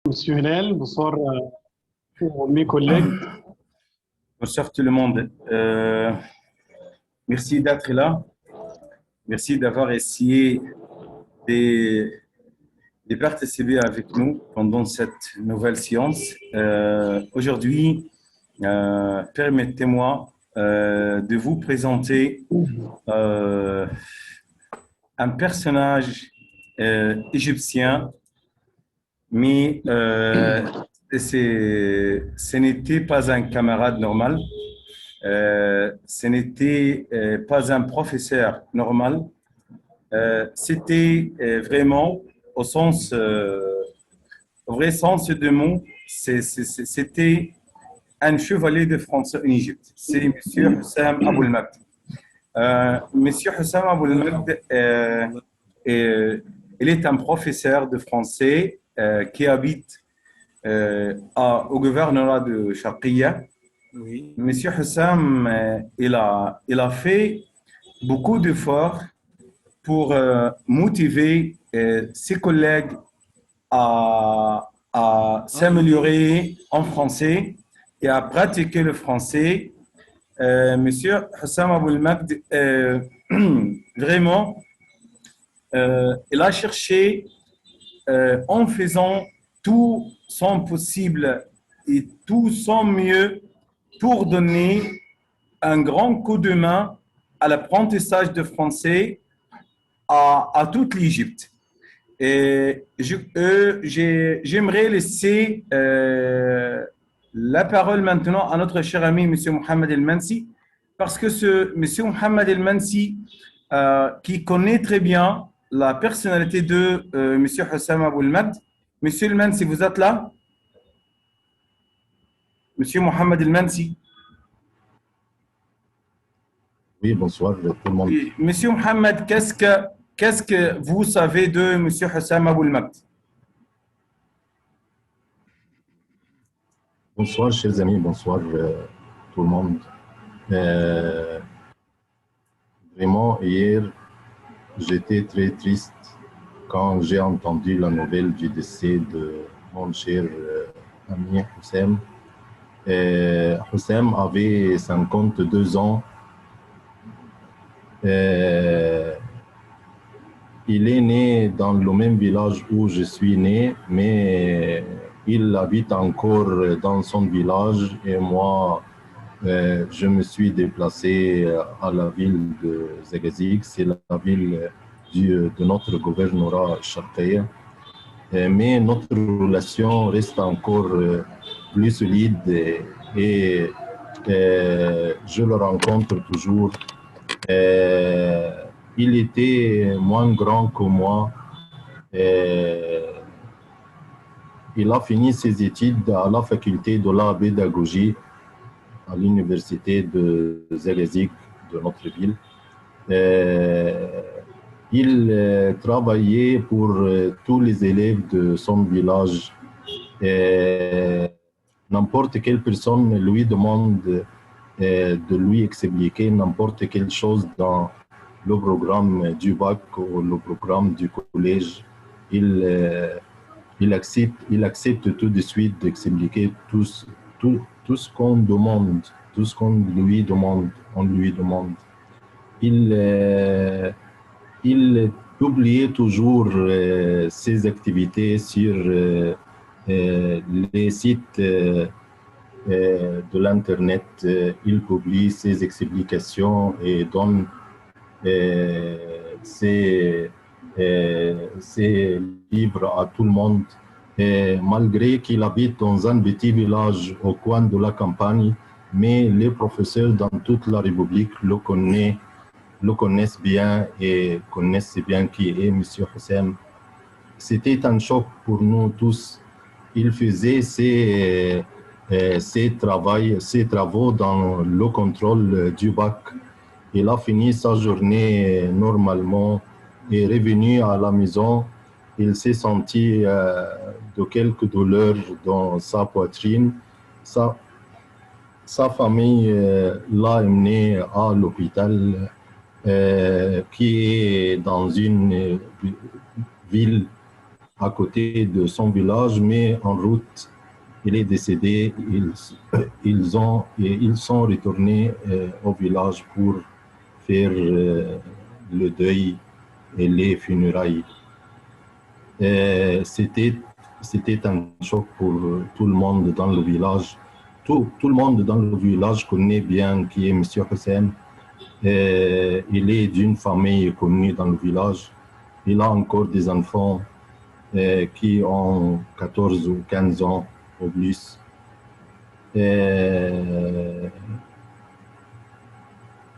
Monsieur Hélène, bonsoir pour mes collègues. Bonsoir tout le monde. Merci d'être là. Merci d'avoir essayé de, de participer avec nous pendant cette nouvelle séance. Aujourd'hui, permettez-moi de vous présenter un personnage égyptien, mais ce n'était pas un camarade normal. Ce n'était pas un professeur normal. C'était vraiment, au vrai sens du mot, c'était un chevalier de France en Égypte. C'est M. Hussam Aboul Magd. M. Hussam Aboul Magd, il est un professeur de français qui habite au gouvernorat de Sharqiya. Oui. Monsieur Hussam, il a fait beaucoup d'efforts pour motiver ses collègues à s'améliorer en français et à pratiquer le français. Monsieur Hussam Aboul Magd, vraiment, il a cherché en faisant tout son possible et tout son mieux pour donner un grand coup de main à l'apprentissage de français à toute l'Égypte. Et j'aimerais laisser la parole maintenant à notre cher ami, M. Mohamed El Mansi, parce que ce M. Mohamed El Mansi, qui connaît très bien la personnalité de M. Hussam Aboul Magd. Monsieur El Mansi, vous êtes là? Monsieur Mohamed El Mansi. Oui, bonsoir tout le monde. Oui. Monsieur Mohamed, qu'est-ce que vous savez de M. Hussam Aboul Magd? Bonsoir, chers amis, bonsoir tout le monde. Vraiment, hier, j'étais très triste quand j'ai entendu la nouvelle du décès de mon cher ami Hussam. Hussam avait 52 ans. Il est né dans le même village où je suis né, mais il habite encore dans son village et moi, je me suis déplacé à la ville de Zagazig, c'est la ville de notre gouvernorat Sharqiya. Mais notre relation reste encore plus solide et je le rencontre toujours. Il était moins grand que moi. Il a fini ses études à la faculté de la pédagogie à l'université de Zagazig, de notre ville. Il travaillait pour tous les élèves de son village. N'importe quelle personne lui demande de lui expliquer n'importe quelle chose dans le programme du bac ou le programme du collège. Il accepte tout de suite d'expliquer tout ce qu'on demande, tout ce qu'on lui demande, on lui demande. Il publiait toujours ses activités sur les sites de l'Internet. Il publie ses explications et donne ses livres à tout le monde. Et malgré qu'il habite dans un petit village au coin de la campagne, mais les professeurs dans toute la République le connaissent bien et connaissent bien qui est M. Hussam. C'était un choc pour nous tous. Il faisait ses travaux dans le contrôle du bac. Il a fini sa journée normalement et est revenu à la maison. Il s'est senti de quelques douleurs dans sa poitrine. Sa famille l'a emmené à l'hôpital qui est dans une ville à côté de son village, mais en route, il est décédé. Ils sont retournés au village pour faire le deuil et les funérailles. C'était un choc pour tout le monde dans le village. Tout le monde dans le village connaît bien qui est M. Hussein. Il est d'une famille connue dans le village. Il a encore des enfants qui ont 14 ou 15 ans au plus.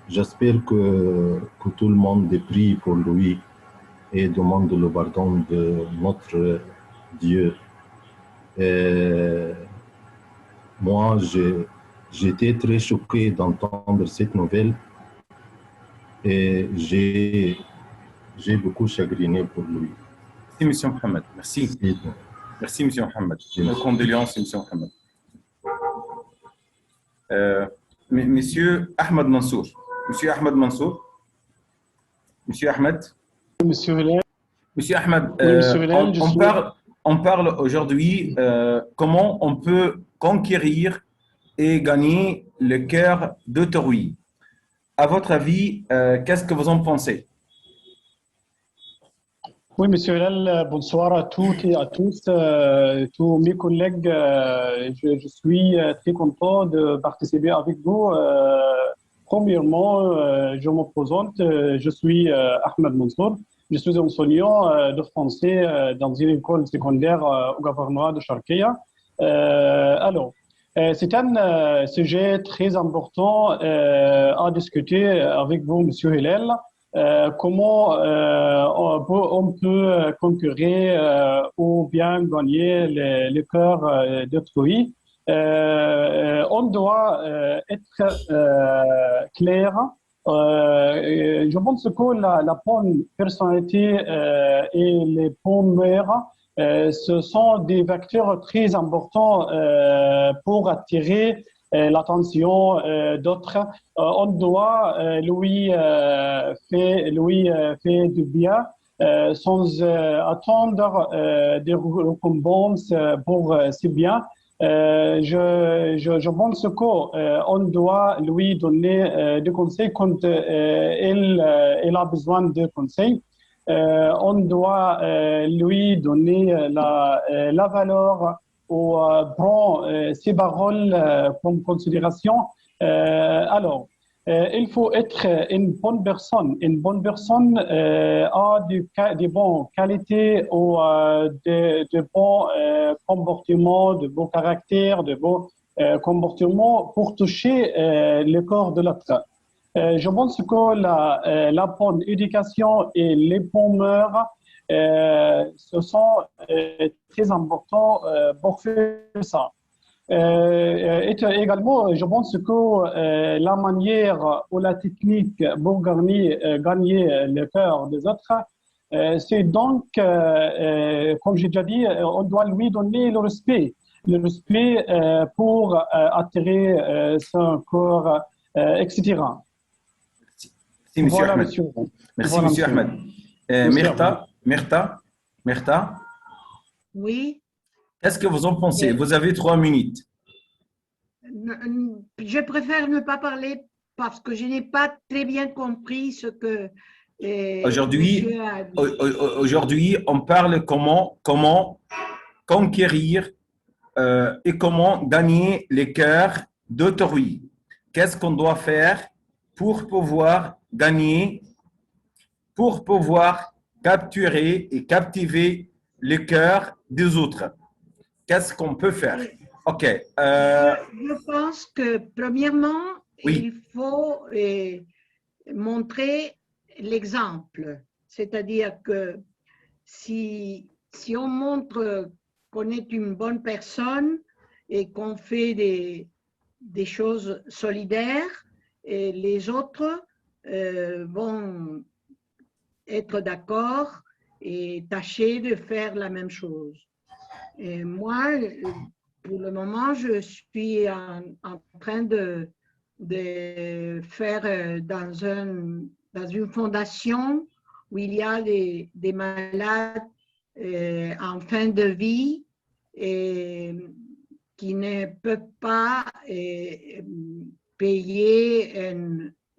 J'espère que tout le monde prie pour lui et demande le pardon de notre Dieu. Moi, j'étais très choqué d'entendre cette nouvelle et j'ai beaucoup chagriné pour lui. Merci, M. Mohamed. Merci. Merci, M. Mohamed. Nos condoléances, M. Mohamed. Monsieur Ahmed Mansour. Monsieur Ahmed Mansour. Monsieur Ahmed. Monsieur Hélène. Monsieur Ahmed, Oui, Monsieur Hélène, on parle aujourd'hui comment on peut conquérir et gagner le cœur d'autrui. À votre avis, qu'est-ce que vous en pensez? Oui, Monsieur Hélène, bonsoir à toutes et à tous, tous mes collègues. Je suis très content de participer avec vous. Premièrement, je me présente, je suis Ahmed Mansour. Je suis enseignant de français dans une école secondaire au gouvernement de Sharkia. C'est un sujet très important à discuter avec vous, Monsieur Hillel. Comment on peut conquérir ou bien gagner le cœur d'autrui. On doit être clair. Je pense que la bonne personnalité et les bons mœurs, ce sont des facteurs très importants pour attirer l'attention d'autres. On doit lui faire du bien sans attendre des récompenses pour si bien. Je pense qu'on doit lui donner des conseils quand il a besoin de conseils. On doit lui donner la valeur ou prendre ses paroles comme considération. Il faut être une bonne personne. Une bonne personne a des bonnes qualités ou de bons comportements, de beaux caractères, de beaux comportements pour toucher le corps de l'autre. Je pense que la bonne éducation et les bons mœurs, ce sont très importants pour faire ça. Et également, je pense que la manière ou la technique pour gagner le cœur des autres, c'est donc, comme j'ai déjà dit, on doit lui donner le respect pour attirer son corps, etc. Merci, Monsieur Voilà, Ahmed. monsieur. Merci, Voilà, Monsieur monsieur. Ahmed. Myrta, Oui. qu'est-ce que vous en pensez? Vous avez 3 minutes. Je préfère ne pas parler parce que je n'ai pas très bien compris ce que Aujourd'hui, monsieur a dit. aujourd'hui, on parle comment conquérir et comment gagner les cœurs d'autrui. Qu'est-ce qu'on doit faire pour pouvoir gagner, pour pouvoir capturer et captiver les cœurs des autres? Qu'est-ce qu'on peut faire? OK. Je pense que, premièrement, Oui. il faut montrer l'exemple. C'est-à-dire que si on montre qu'on est une bonne personne et qu'on fait des choses solidaires, et les autres vont être d'accord et tâcher de faire la même chose. Et moi, pour le moment, je suis en train de faire dans une fondation où il y a des malades en fin de vie et qui ne peuvent pas payer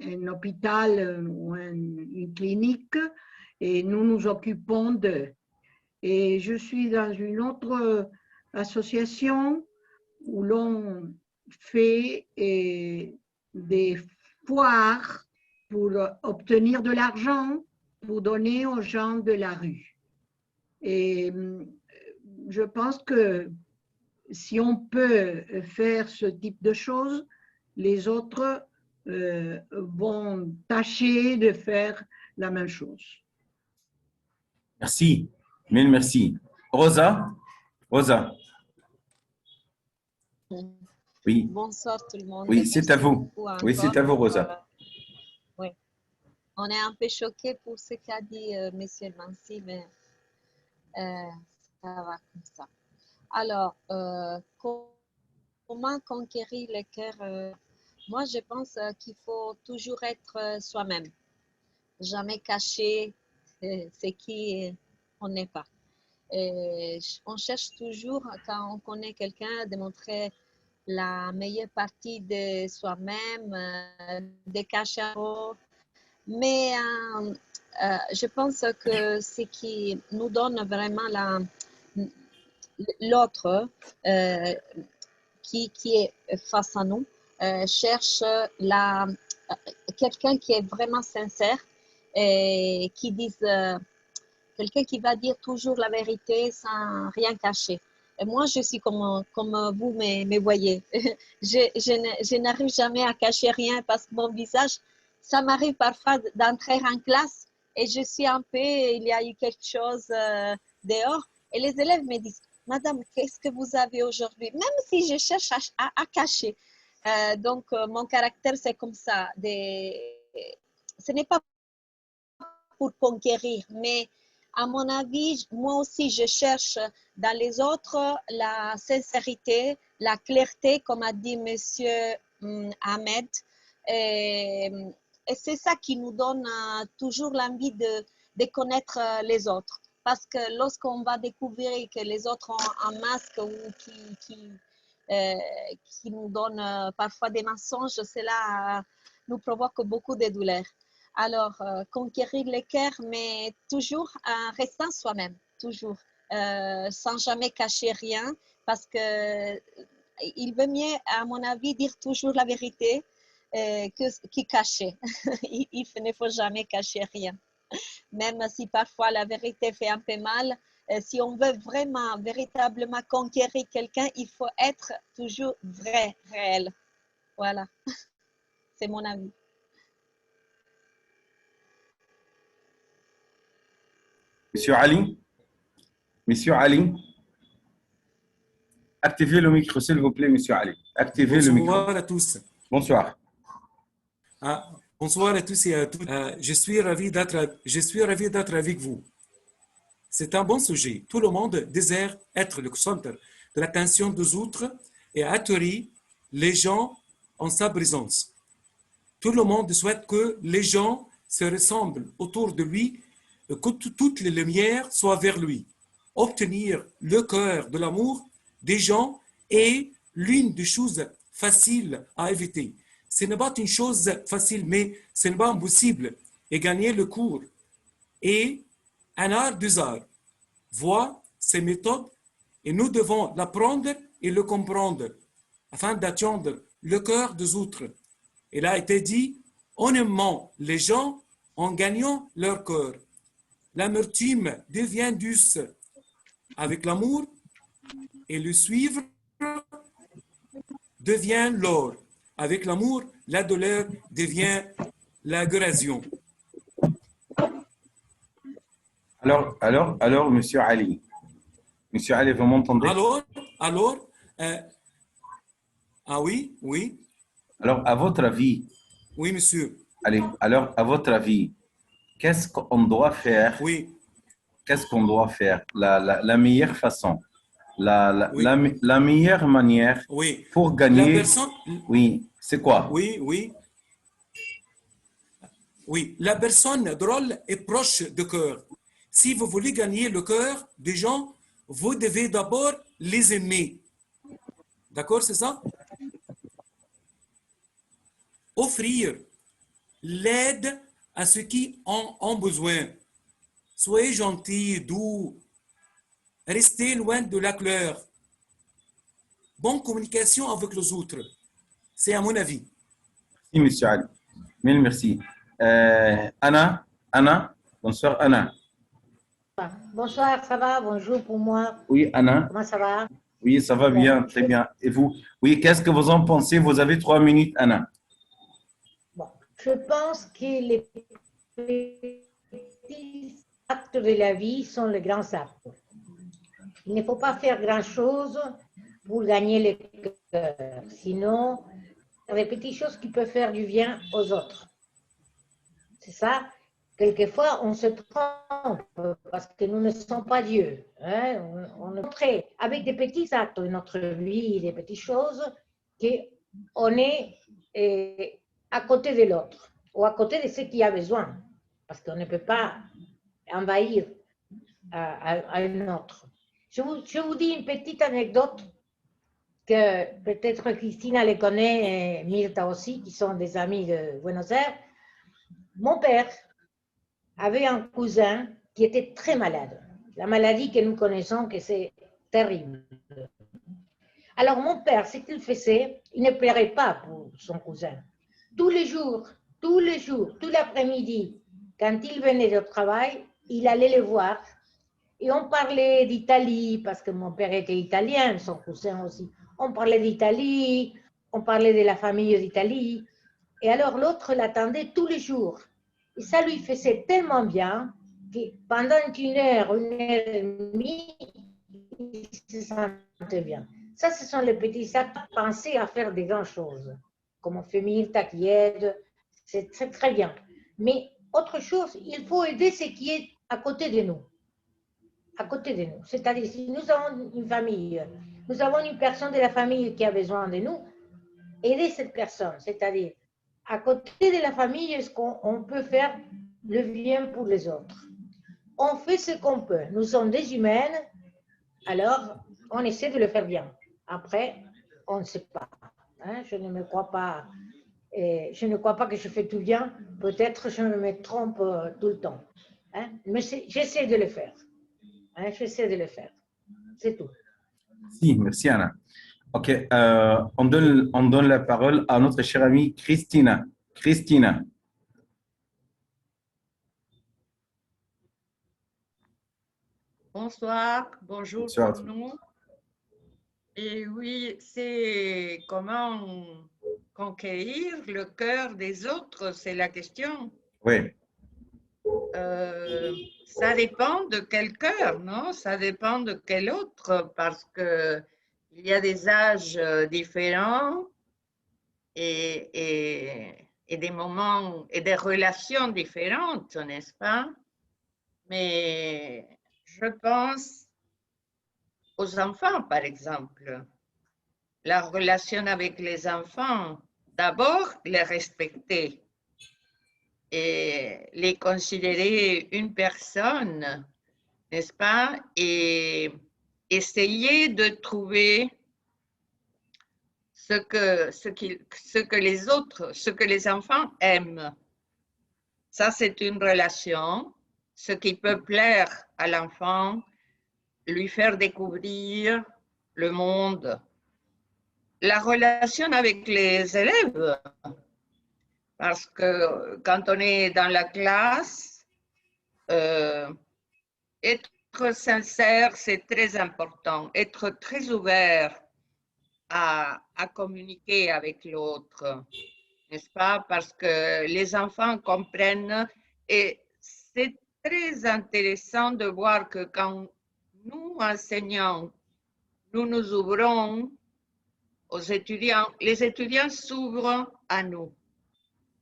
un hôpital ou une clinique, et nous nous occupons d'eux. Et je suis dans une autre association où l'on fait des foires pour obtenir de l'argent pour donner aux gens de la rue. Et je pense que si on peut faire ce type de choses, les autres vont tâcher de faire la même chose. Merci. Mille merci. Rosa? Rosa? Oui. Bonsoir tout le monde. Oui, c'est à vous. Oui, c'est à vous, Rosa. Oui. On est un peu choqués pour ce qu'a dit M. Mansi, mais ça va comme ça. Alors, comment conquérir le cœur? Moi, je pense qu'il faut toujours être soi-même. Jamais cacher ce qui on n'est pas. Et on cherche toujours, quand on connaît quelqu'un, de montrer la meilleure partie de soi-même, de cacher un peu. Mais je pense que ce qui nous donne vraiment l'autre qui est face à nous, cherche quelqu'un qui est vraiment sincère et qui dise, quelqu'un qui va dire toujours la vérité sans rien cacher. Et moi, je suis comme vous me voyez. Je n'arrive jamais à cacher rien parce que mon visage, ça m'arrive parfois d'entrer en classe et je suis un peu, il y a eu quelque chose dehors et les élèves me disent, Madame, qu'est-ce que vous avez aujourd'hui? Même si je cherche à cacher. Donc, mon caractère, c'est comme ça. Ce n'est pas pour conquérir, mais à mon avis, moi aussi, je cherche dans les autres la sincérité, la clarté, comme a dit Monsieur Ahmed. Et c'est ça qui nous donne toujours l'envie de connaître les autres. Parce que lorsqu'on va découvrir que les autres ont un masque ou qui nous donnent parfois des mensonges, cela nous provoque beaucoup de douleur. Alors, conquérir les cœurs, mais toujours en restant soi-même, toujours, sans jamais cacher rien, parce qu'il veut mieux, à mon avis, dire toujours la vérité que cacher. Il ne faut jamais cacher rien. Même si parfois la vérité fait un peu mal, si on veut vraiment, véritablement conquérir quelqu'un, il faut être toujours vrai, réel. Voilà, c'est mon avis. Monsieur Ali? Monsieur Ali? Activez le micro, s'il vous plaît, Monsieur Ali. Activez le micro. Bonsoir à tous. Bonsoir. Bonsoir à tous et à toutes. Je suis ravi d'être avec vous. C'est un bon sujet. Tout le monde désire être le centre de l'attention des autres et attirer les gens en sa présence. Tout le monde souhaite que les gens se ressemblent autour de lui et que toutes les lumières soient vers lui. Obtenir le cœur de l'amour des gens est l'une des choses faciles à éviter. Ce n'est pas une chose facile, mais ce n'est pas impossible. Et gagner le cours est un art des arts. Voit ces méthodes et nous devons l'apprendre et le comprendre afin d'atteindre le cœur des autres. Il a été dit, en aimant les gens, en gagnant leur cœur. L'amertume devient douce avec l'amour et le suivre devient l'or. Avec l'amour, la douleur devient la guérison. Alors, Monsieur Ali. Monsieur Ali, vous m'entendez? Ah oui, oui. Alors, à votre avis. Oui, monsieur. Allez, alors, à votre avis, qu'est-ce qu'on doit faire? Oui. Qu'est-ce qu'on doit faire? La meilleure façon, Oui. la meilleure manière oui. pour gagner. La personne... Oui, c'est quoi? Oui, oui. Oui, la personne drôle est proche du cœur. Si vous voulez gagner le cœur des gens, vous devez d'abord les aimer. D'accord, c'est ça? Offrir l'aide à ceux qui en ont besoin. Soyez gentils, doux. Restez loin de la colère. Bonne communication avec les autres. C'est à mon avis. Merci, monsieur Ali. Mille merci. Anna, bonsoir, Anna. Bonsoir, ça va? Bonjour pour moi. Oui, Anna. Comment ça va? Oui, ça va bien, très bien. Et vous? Oui, qu'est-ce que vous en pensez? Vous avez 3 minutes, Anna. Bon, je pense que les petits actes de la vie sont les grands actes. Il ne faut pas faire grand-chose pour gagner le cœur. Sinon, il y a des petites choses qui peuvent faire du bien aux autres. C'est ça. Quelquefois, on se trompe parce que nous ne sommes pas Dieu. Hein? On est montré avec des petits actes de notre vie, des petites choses, qu'on est à côté de l'autre ou à côté de ce qui a besoin. Parce qu'on ne peut pas envahir à un autre. Je vous dis une petite anecdote que peut-être Christina les connaît et Myrta aussi, qui sont des amis de Buenos Aires. Mon père avait un cousin qui était très malade. La maladie que nous connaissons, que c'est terrible. Alors mon père, ce qu'il faisait, il ne pleurait pas pour son cousin. Tous les jours, tout l'après-midi, quand il venait au travail, il allait le voir. Et on parlait d'Italie, parce que mon père était italien, son cousin aussi. On parlait d'Italie, on parlait de la famille d'Italie. Et alors l'autre l'attendait tous les jours. Et ça lui faisait tellement bien que pendant 1 heure et demie, il se sentait bien. Ça, ce sont les petits actes. Penser à faire des grandes choses, comme on fait Myrta qui aide, c'est très bien. Mais autre chose, il faut aider ce qui est à côté de nous. À côté de nous. C'est-à-dire, si nous avons une famille, nous avons une personne de la famille qui a besoin de nous, aider cette personne. C'est-à-dire, à côté de la famille, est-ce qu'on peut faire le bien pour les autres? On fait ce qu'on peut. Nous sommes des humaines, alors on essaie de le faire bien. Après, on ne sait pas. Hein? Je ne crois pas que je fais tout bien. Peut-être je me trompe tout le temps. Hein? Mais j'essaie de le faire. Hein? J'essaie de le faire. C'est tout. Merci, Anna. OK, on donne la parole à notre chère amie Christina. Christina. Bonsoir, bonjour Bonsoir. pour nous. Et oui, c'est comment conquérir le cœur des autres, c'est la question. Oui. Ça dépend de quel cœur, non? Ça dépend de quel autre, parce que il y a des âges différents et des moments et des relations différentes, n'est-ce pas? Mais je pense aux enfants, par exemple. La relation avec les enfants, d'abord, les respecter et les considérer une personne, n'est-ce pas? Et essayer de trouver ce que les enfants aiment. Ça, c'est une relation, ce qui peut plaire à l'enfant, lui faire découvrir le monde. La relation avec les élèves, parce que quand on est dans la classe, être sincère, c'est très important. Être très ouvert à communiquer avec l'autre, n'est-ce pas? Parce que les enfants comprennent et c'est très intéressant de voir que quand nous, enseignants, nous nous ouvrons aux étudiants, les étudiants s'ouvrent à nous.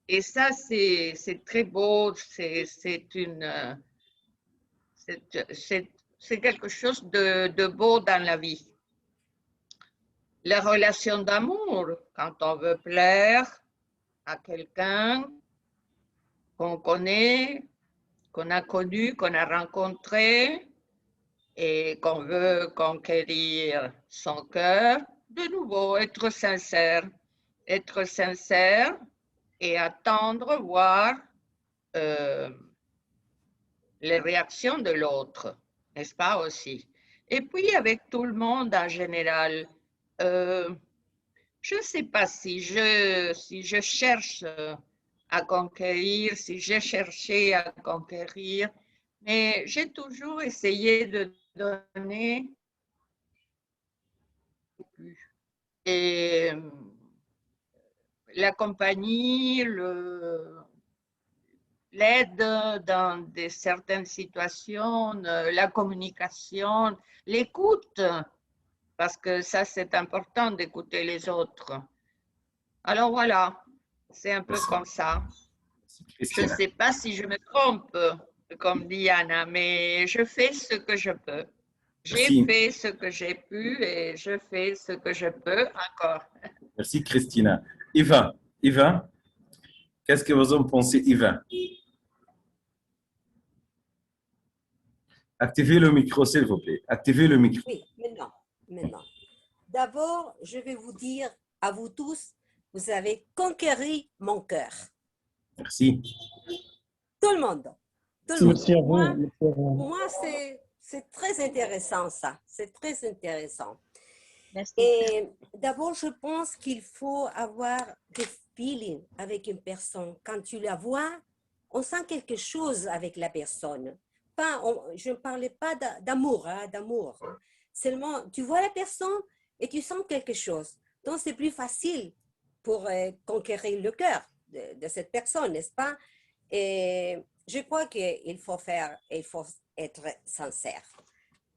Et ça, c'est très beau, c'est quelque chose de beau dans la vie. Les relations d'amour, quand on veut plaire à quelqu'un qu'on connaît, qu'on a connu, qu'on a rencontré et qu'on veut conquérir son cœur. De nouveau, être sincère et attendre, voir les réactions de l'autre, n'est-ce pas aussi? Et puis avec tout le monde en général, je ne sais pas si je cherche à conquérir, si j'ai cherché à conquérir, mais j'ai toujours essayé de donner et la compagnie, l'aide dans certaines situations, la communication, l'écoute, parce que ça c'est important d'écouter les autres. Alors voilà, c'est un peu Merci. comme ça. Je ne Christina. sais pas si je me trompe, comme dit Anna, mais je fais ce que je peux. J'ai Merci. fait ce que j'ai pu et je fais ce que je peux encore. Merci, Christina. Yvan, qu'est-ce que vous en pensez, Yvan? Activez le micro, s'il vous plaît. Activez le micro. Oui, maintenant. D'abord, je vais vous dire à vous tous, vous avez conquéri mon cœur. Merci. Tout le monde. Tout le monde. Merci à vous. Moi, merci à vous. pour moi, c'est très intéressant ça. C'est très intéressant. Merci. Et d'abord, je pense qu'il faut avoir des feelings avec une personne. Quand tu la vois, on sent quelque chose avec la personne. Je ne parlais pas d'amour, d'amour. Seulement, tu vois la personne et tu sens quelque chose. Donc, c'est plus facile pour conquérir le cœur de cette personne, n'est-ce pas? Et je crois qu'il faut être sincère.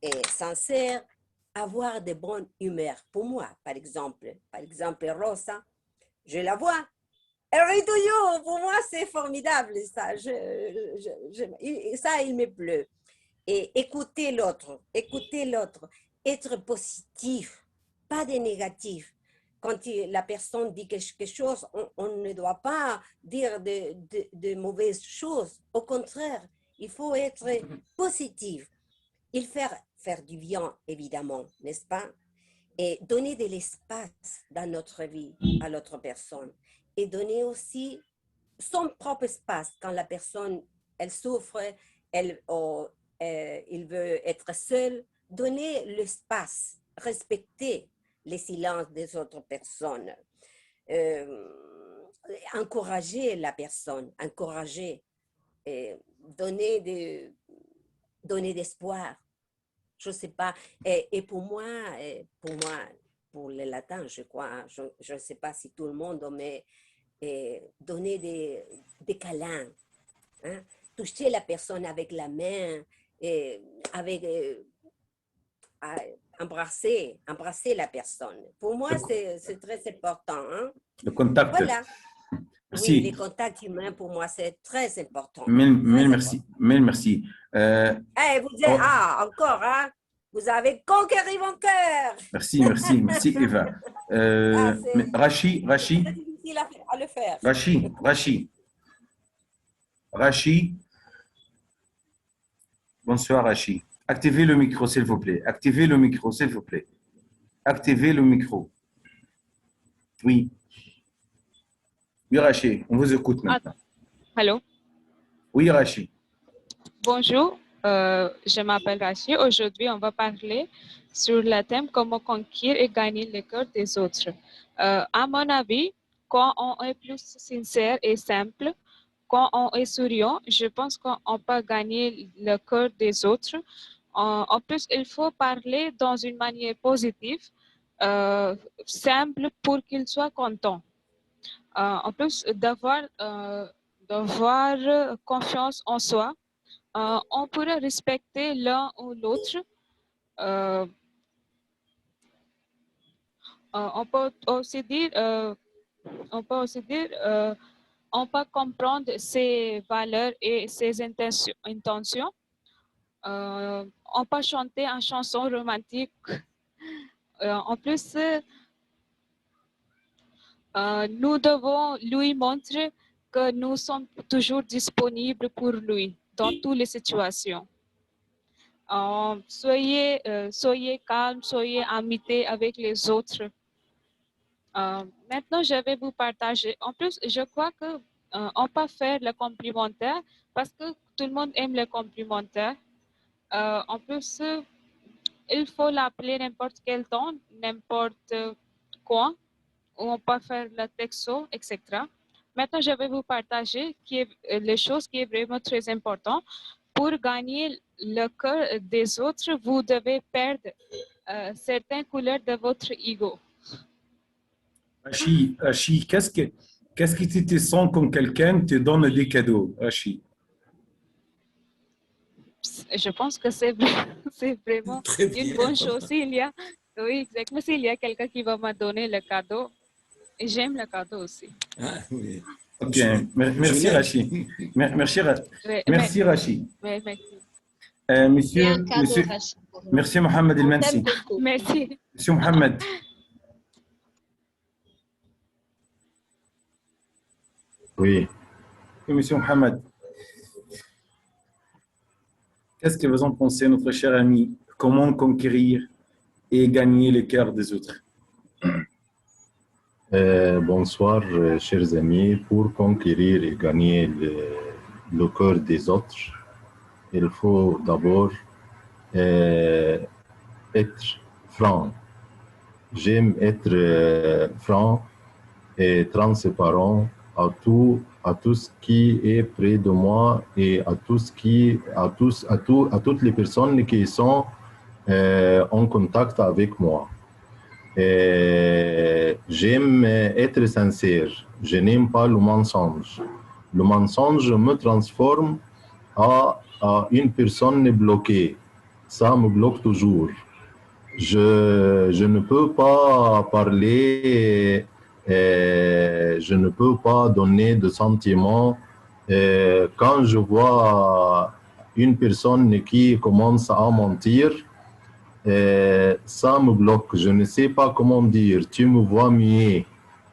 Et sincère, avoir de bonnes humeurs. Pour moi, par exemple Rosa, je la vois. Elle rit toujours. Pour moi, c'est formidable, ça. Ça, il me plaît. Et écouter l'autre, être positif, pas de négatif. Quand la personne dit quelque chose, on ne doit pas dire de mauvaises choses. Au contraire, il faut être positif. Il faire du bien, évidemment, n'est-ce pas? Et donner de l'espace dans notre vie à l'autre personne. Et donner aussi son propre espace quand la personne, elle souffre, il veut être seul. Donner l'espace, respecter les silences des autres personnes. Encourager la personne, donner d'espoir. Je ne sais pas. Et pour moi, pour les latins, je crois, je ne sais pas si tout le monde, mais donner des câlins, hein? Toucher la personne avec la main, embrasser la personne. Pour moi, c'est très important. Hein? Le contact. Voilà. Merci. Oui, les contacts humains, pour moi, c'est très important. Merci. Merci. Vous dites, encore, hein? Vous avez conquéri mon cœur. Merci, Eva. Rachi. C'est difficile à le faire. Rachi. Bonsoir, Rachi. Activez le micro, s'il vous plaît. Activez le micro. Oui. Oui, Rachi, on vous écoute maintenant. Allô? Oui, Rachi. Bonjour, je m'appelle Rachi. Aujourd'hui, on va parler sur le thème comment conquérir et gagner le cœur des autres. À mon avis, quand on est plus sincère et simple, quand on est souriant, je pense qu'on peut gagner le cœur des autres. En plus, il faut parler dans une manière positive, simple pour qu'ils soient contents. En plus d'avoir confiance en soi, on pourrait respecter l'un ou l'autre. On peut aussi dire, on peut comprendre ses valeurs et ses intentions. On peut chanter une chanson romantique. En plus, nous devons lui montrer que nous sommes toujours disponibles pour lui. dans toutes les situations. Soyez calme, soyez amitié avec les autres. Maintenant, je vais vous partager. En plus, je crois que on peut faire le complémentaire parce que tout le monde aime le complémentaire. En plus, il faut l'appeler n'importe quel temps, n'importe quoi, ou on peut faire le texto, etc. Maintenant, je vais vous partager les choses qui sont vraiment très importantes. Pour gagner le cœur des autres, vous devez perdre certaines couleurs de votre ego. Rachid, qu'est-ce qui te sent quand quelqu'un te donne des cadeaux, Rachid? Je pense que c'est vraiment une bonne chose. Oui, exactement. S'il y a quelqu'un qui va me donner le cadeau, et j'aime le cadeau aussi. Ah, oui. Ok, merci Rachid. Merci Rachid. Oui, merci. Monsieur Mohamed El Mensi. Merci. Monsieur Mohamed. Oui. Monsieur Mohamed. Qu'est-ce que vous en pensez, notre cher ami? Comment conquérir et gagner le cœur des autres? Bonsoir, chers amis. Pour conquérir et gagner le cœur des autres, il faut d'abord être franc. J'aime être franc et transparent à tout ce qui est près de moi et à toutes les personnes qui sont en contact avec moi. J'aime être sincère. Je n'aime pas le mensonge. Le mensonge me transforme à une personne bloquée. Ça me bloque toujours. Je ne peux pas parler, je ne peux pas donner de sentiments. Quand je vois une personne qui commence à mentir, ça me bloque. Je ne sais pas comment dire. Tu me vois muet.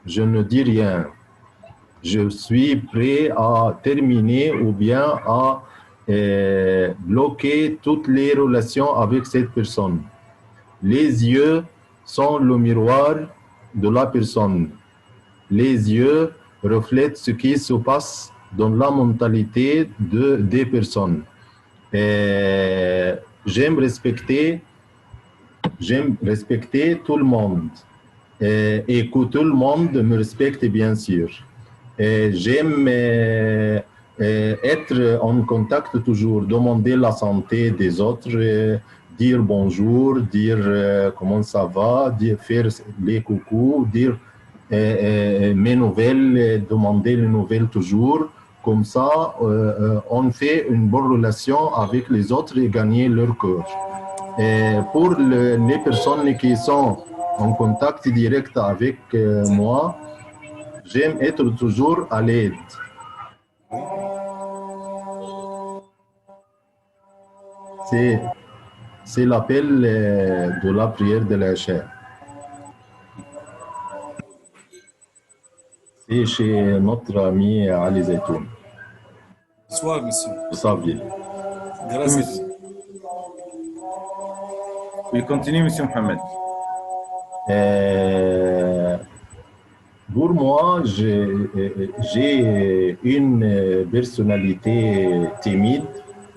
Je ne dis rien. Je suis prêt à terminer ou bien à bloquer toutes les relations avec cette personne. Les yeux sont le miroir de la personne. Les yeux reflètent ce qui se passe dans la mentalité des personnes. J'aime respecter tout le monde et que tout le monde me respecte bien sûr. J'aime être en contact toujours, demander la santé des autres, dire bonjour, dire comment ça va, faire les coucous, dire mes nouvelles, demander les nouvelles toujours. Comme ça, on fait une bonne relation avec les autres et gagner leur cœur. Pour les personnes qui sont en contact direct avec moi, j'aime être toujours à l'aide. C'est l'appel de la prière de la chair. C'est chez notre ami Ali Zaitoun. Bonsoir, monsieur. Vous saviez. Grâce. Oui, continue, monsieur Mohamed. Pour moi, j'ai une personnalité timide.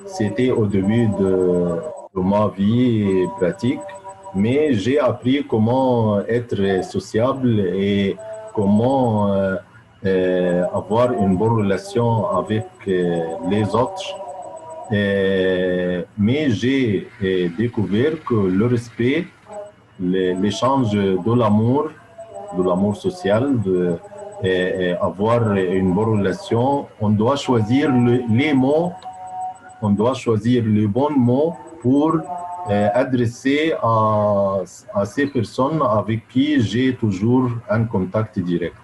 C'était au début de ma vie pratique, mais j'ai appris comment être sociable et comment avoir une bonne relation avec les autres. Mais j'ai découvert que le respect, l'échange de l'amour social, avoir une bonne relation, on doit choisir les mots, on doit choisir les bons mots pour adresser à ces personnes avec qui j'ai toujours un contact direct.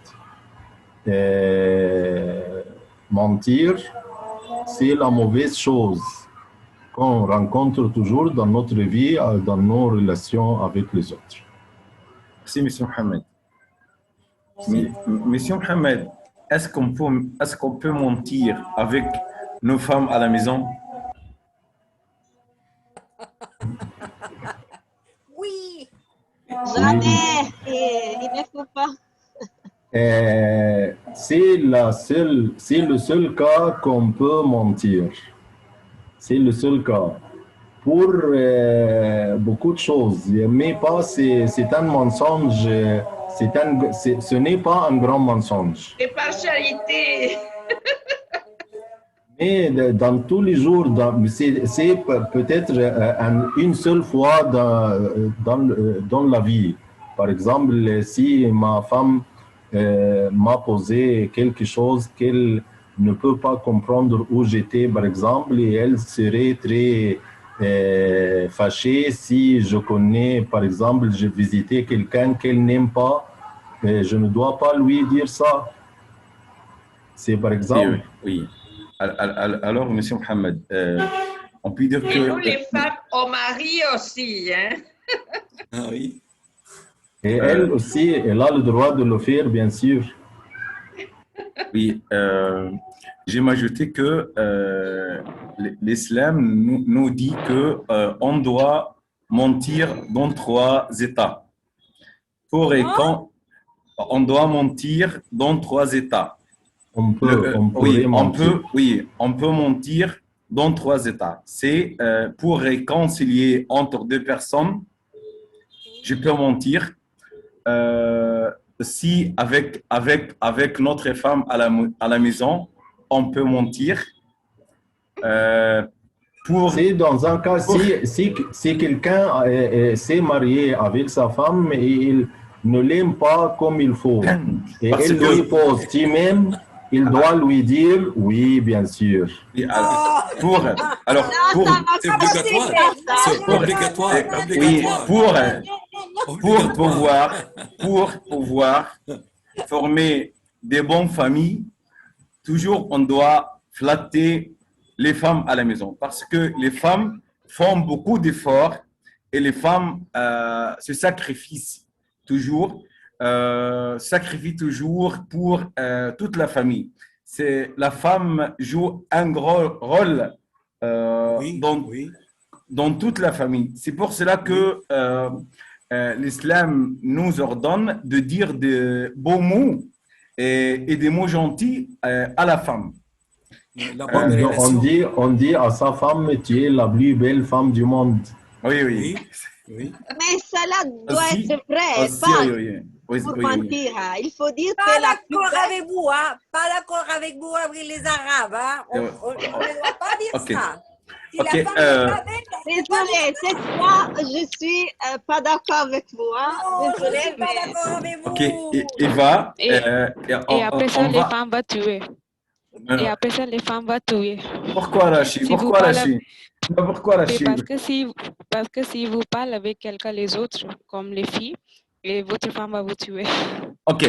Mentir, c'est la mauvaise chose qu'on rencontre toujours dans notre vie, dans nos relations avec les autres. Merci, monsieur Mohamed. Monsieur Mohamed, est-ce qu'on peut mentir avec nos femmes à la maison? Oui. Jamais. Il ne faut pas. C'est le seul cas qu'on peut mentir. C'est le seul cas. Pour beaucoup de choses, mais pas c'est un mensonge. Ce n'est pas un grand mensonge. De partialité. Mais dans tous les jours, c'est peut-être une seule fois dans la vie. Par exemple, si ma femme m'a posé quelque chose qu'elle ne peut pas comprendre où j'étais, par exemple, et elle serait très fâchée si je connais, par exemple, j'ai visité quelqu'un qu'elle n'aime pas, je ne dois pas lui dire ça. C'est par exemple... Oui, oui. Alors, Monsieur Mohamed, on peut dire que... Et nous, les femmes, au mari aussi. Hein? Ah oui. Et elle aussi, elle a le droit de le faire, bien sûr. Oui, j'aime ajouter que l'islam nous dit qu'on doit mentir dans 3 états. Pour et quand, on doit mentir dans 3 états. On peut mentir dans 3 états. C'est pour réconcilier entre 2 personnes, je peux mentir. Si avec notre femme à la maison, on peut mentir. C'est dans un cas, si quelqu'un s'est marié avec sa femme et il ne l'aime pas comme il faut, et elle lui pose, tu m'aimes, il doit lui dire oui, bien sûr. C'est obligatoire. C'est obligatoire. Oui, pour pouvoir former des bonnes familles, toujours on doit flatter les femmes à la maison parce que les femmes font beaucoup d'efforts et les femmes se sacrifient toujours pour toute la famille. La femme joue un gros rôle dans toute la famille. C'est pour cela que l'islam nous ordonne de dire de beaux mots et des mots gentils à la femme. On dit à sa femme, tu es la plus belle femme du monde. Oui. Mais cela doit être vrai, pour mentir. Il faut dire pas que la d'accord avec vous, hein? Pas d'accord avec vous, avec les Arabes. Hein? On ne doit pas dire ça. Si la femme est pas belle, désolée, cette fois, je suis pas d'accord avec vous. Hein? Non, désolée, je suis pas d'accord avec vous. Ok, Eva. Et après ça, les femmes vont tuer. Et après ça, les femmes vont tuer. Pourquoi Rachid? Pourquoi Rachid? Parce que si vous parlez avec quelqu'un les autres, comme les filles, et votre femme va vous tuer. Ok,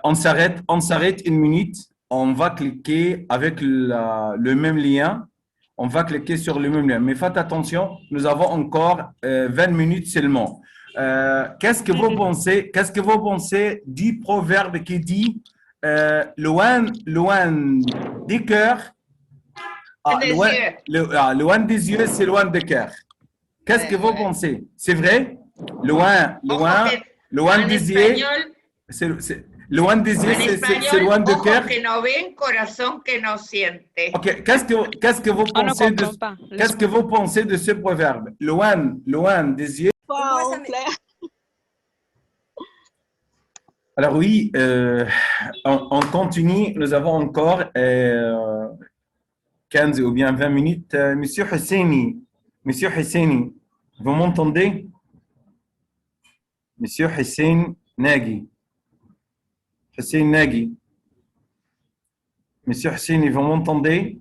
on s'arrête une minute. On va cliquer avec le même lien. On va cliquer sur le même lien. Mais faites attention, nous avons encore 20 minutes seulement. Qu'est-ce que vous pensez du proverbe qui dit loin des cœurs, loin des yeux, c'est loin des cœurs. Qu'est-ce que vous pensez? C'est vrai? Loin des yeux, c'est loin des yeux, c'est loin de cœur. Que no ven, corazón que no siente. Ok, qu'est-ce que vous pensez de ce proverbe? Loin des yeux. Alors oui, on continue. Nous avons encore 15 ou bien 20 minutes. Monsieur Husseini, vous m'entendez? Monsieur Hussein Nagui. Monsieur Husseini, vous m'entendez?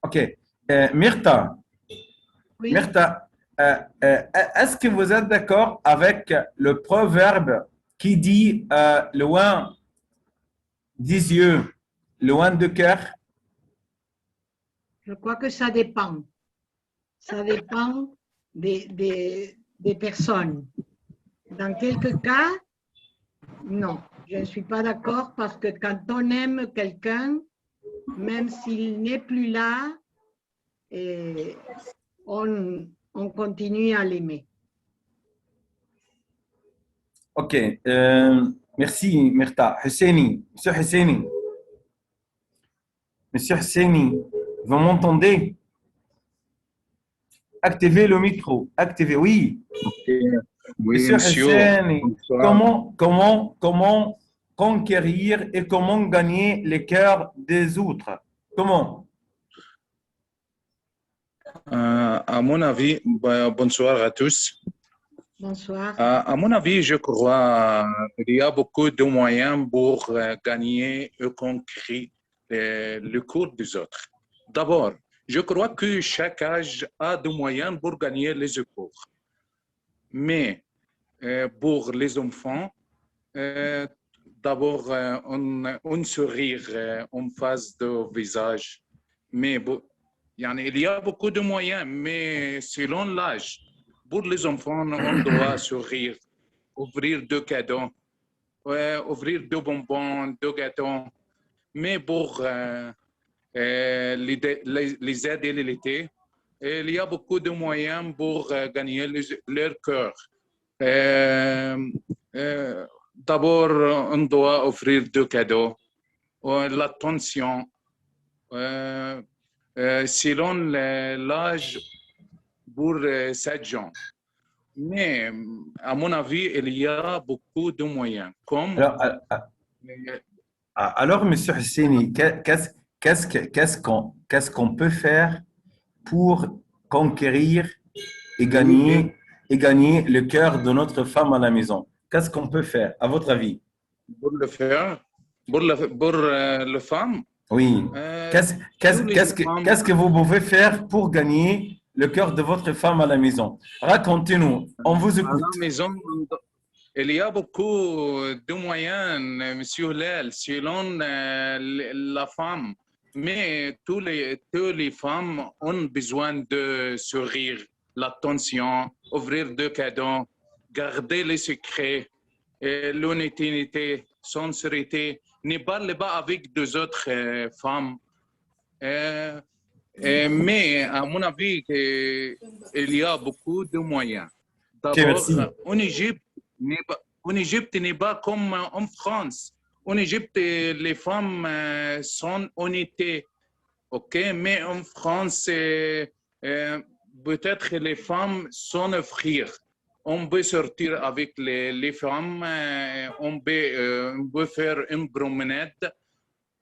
Ok. Myrta. Oui. Myrta, est-ce que vous êtes d'accord avec le proverbe qui dit loin des yeux, loin de cœur? Je crois que ça dépend. Ça dépend des personnes. Dans quelques cas, non, je ne suis pas d'accord parce que quand on aime quelqu'un, même s'il n'est plus là, et on continue à l'aimer. Ok, merci Myrta. Husseini, Monsieur Husseini. Monsieur Husseini, vous m'entendez? Activez le micro. Activez, oui. Oui, Monsieur monsieur. Husseini, Bonsoir. comment conquérir et comment gagner les cœurs des autres? Comment? À mon avis, bonsoir à tous. Bonsoir. À mon avis, je crois qu'il y a beaucoup de moyens pour gagner et conquérir le cœur des autres. D'abord, je crois que chaque âge a des moyens pour gagner les cœurs. Mais pour les enfants, d'abord, un sourire en face de visage. Mais il y a beaucoup de moyens, mais selon l'âge, pour les enfants, on doit sourire, ouvrir deux cadeaux, ouvrir deux bonbons, deux gâteaux. Mais pour les aides et l'été, il y a beaucoup de moyens pour gagner leur cœur. D'abord, on doit offrir deux cadeaux, l'attention, selon l'âge pour 7 gens. Mais à mon avis, il y a beaucoup de moyens. Comme Alors Monsieur Husseini, qu'est-ce qu'on peut faire pour conquérir et gagner le cœur de notre femme à la maison? Qu'est-ce qu'on peut faire, à votre avis? Pour le faire, pour le femme? Oui. Qu'est-ce que vous pouvez faire pour gagner le cœur de votre femme à la maison? Racontez-nous, on vous écoute. À la maison, il y a beaucoup de moyens, Monsieur Lel, selon la femme. Mais toutes les femmes ont besoin de sourire, l'attention, ouvrir deux cadeaux, garder les secrets, l'honnêteté, sincérité. Ne parlez pas avec deux autres femmes. Mais à mon avis, il y a beaucoup de moyens. D'abord, en Égypte, n'est pas comme en France. En Égypte, les femmes sont honnêtes. Ok, mais en France, peut-être les femmes sont offrir. On peut sortir avec les femmes, on peut faire une promenade,